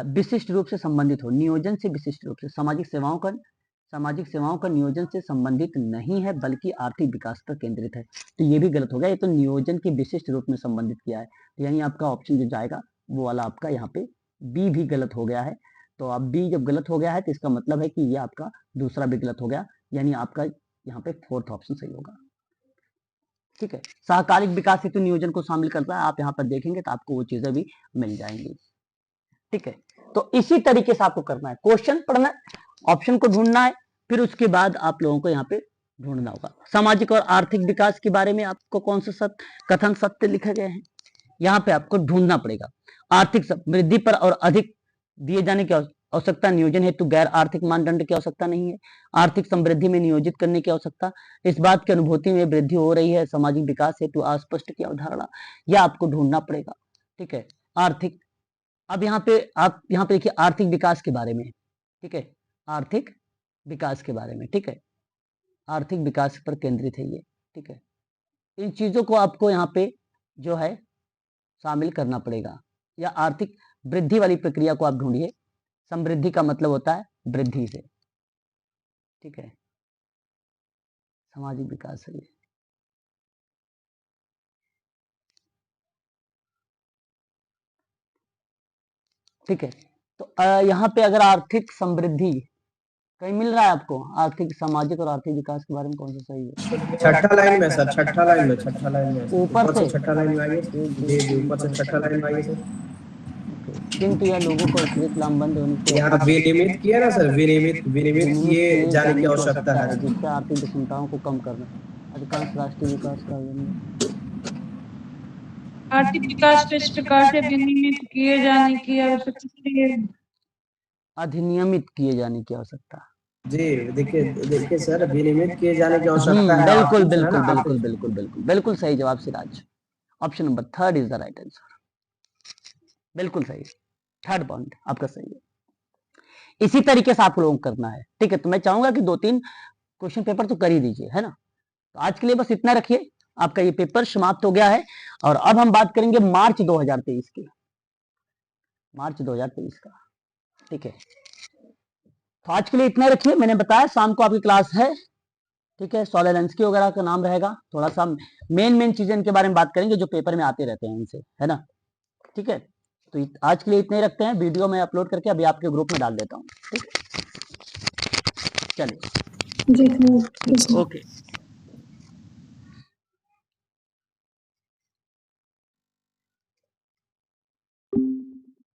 S1: विशिष्ट रूप से संबंधित हो, नियोजन से विशिष्ट रूप से, सामाजिक सेवाओं का नियोजन से संबंधित नहीं है बल्कि आर्थिक विकास पर केंद्रित है। तो ये भी गलत हो गया, ये तो नियोजन के विशिष्ट रूप में संबंधित किया है, तो यानी आपका ऑप्शन जो जाएगा वो वाला आपका यहाँ पे बी भी गलत हो गया है। तो अब बी जब गलत हो गया है तो इसका मतलब है कि ये आपका दूसरा भी गलत हो गया, यानी आपका यहाँ पे फोर्थ ऑप्शन सही होगा। ठीक है, सहकालिक विकास हेतु नियोजन को शामिल करता है, आप यहाँ पर देखेंगे तो आपको वो चीजें भी मिल जाएंगी। ठीक है, तो इसी तरीके से आपको करना है, क्वेश्चन पढ़ना है, ऑप्शन को ढूंढना है, फिर उसके बाद आप लोगों को यहाँ पे ढूंढना होगा। सामाजिक और आर्थिक विकास के बारे में आपको कौन सा कथन सत्य लिखे गए हैं, यहाँ पे आपको ढूंढना पड़ेगा। आर्थिक समृद्धि पर और अधिक दिए जाने की आवश्यकता, नियोजन हेतु गैर आर्थिक मानदंड की आवश्यकता नहीं है, आर्थिक समृद्धि में नियोजित करने की आवश्यकता, इस बात की अनुभूति में वृद्धि हो रही है, सामाजिक विकास हेतु अस्पष्ट की अवधारणा, यह आपको ढूंढना पड़ेगा। ठीक है, आर्थिक, अब यहाँ पे आप यहाँ पे देखिए आर्थिक विकास के बारे में, ठीक है, आर्थिक विकास के बारे में, ठीक है, आर्थिक विकास पर केंद्रित है ये। ठीक है, इन चीजों को आपको यहाँ पे जो है शामिल करना पड़ेगा, या आर्थिक वृद्धि वाली प्रक्रिया को आप ढूंढिए, समृद्धि का मतलब होता है वृद्धि से। ठीक है, सामाजिक विकास है ये। ठीक है, तो यहाँ पे अगर आर्थिक समृद्धि कहीं मिल रहा है आपको, आर्थिक सामाजिक और आर्थिक विकास के बारे में कौन सा सही है?
S4: छठा लाइन में सर, छठा लाइन में
S1: ऊपर से
S4: छठा लाइन में आइए जी, ऊपर से छठा लाइन में आइए सर।
S1: किंतु यह लोगों को अतिरिक्त लामबंद होने से
S4: यहाँ विनियमित किया ना सर, विनियमित विनियमित किए जाने की आवश्यकता है।
S1: जिससे आर्थिक विषमताओं को कम करना अधिकांश राष्ट्रीय विकास का
S2: आर्थिक विकास को इस प्रकार से विनियमित किए जाने की आवश्यकता है।
S1: अधिनियमित किए जाने की आवश्यकता।
S4: जी देखिए सर, विनियमित किए जाने की आवश्यकता है।
S1: बिल्कुल बिल्कुल बिल्कुल बिल्कुल बिल्कुल बिल्कुल सही जवाब Siraj. Option number 3 is the right answer. बिल्कुल सही, थर्ड पॉइंट आपका सही है। इसी तरीके से आप लोगों को करना है, ठीक है। तो मैं चाहूंगा कि 2-3 क्वेश्चन पेपर तो कर ही दीजिए, है ना। तो आज के लिए बस इतना रखिए, आपका ये पेपर समाप्त हो गया है। और अब हम बात करेंगे मार्च 2023 की, मार्च 2023 का, ठीक है। तो आज के लिए इतना रखिए। मैंने बताया शाम को आपकी क्लास है, ठीक है। सोलेलेंस्की वगैरह का नाम रहेगा। थोड़ा सा मेन चीजें इनके बारे में बात करेंगे जो पेपर में आते रहते हैं इनसे, है ना, ठीक है। तो आज के लिए इतने ही रखते हैं। वीडियो में अपलोड करके अभी आपके ग्रुप में डाल देता हूँ, ठीक है। चलिए,
S2: जी,
S1: ओके।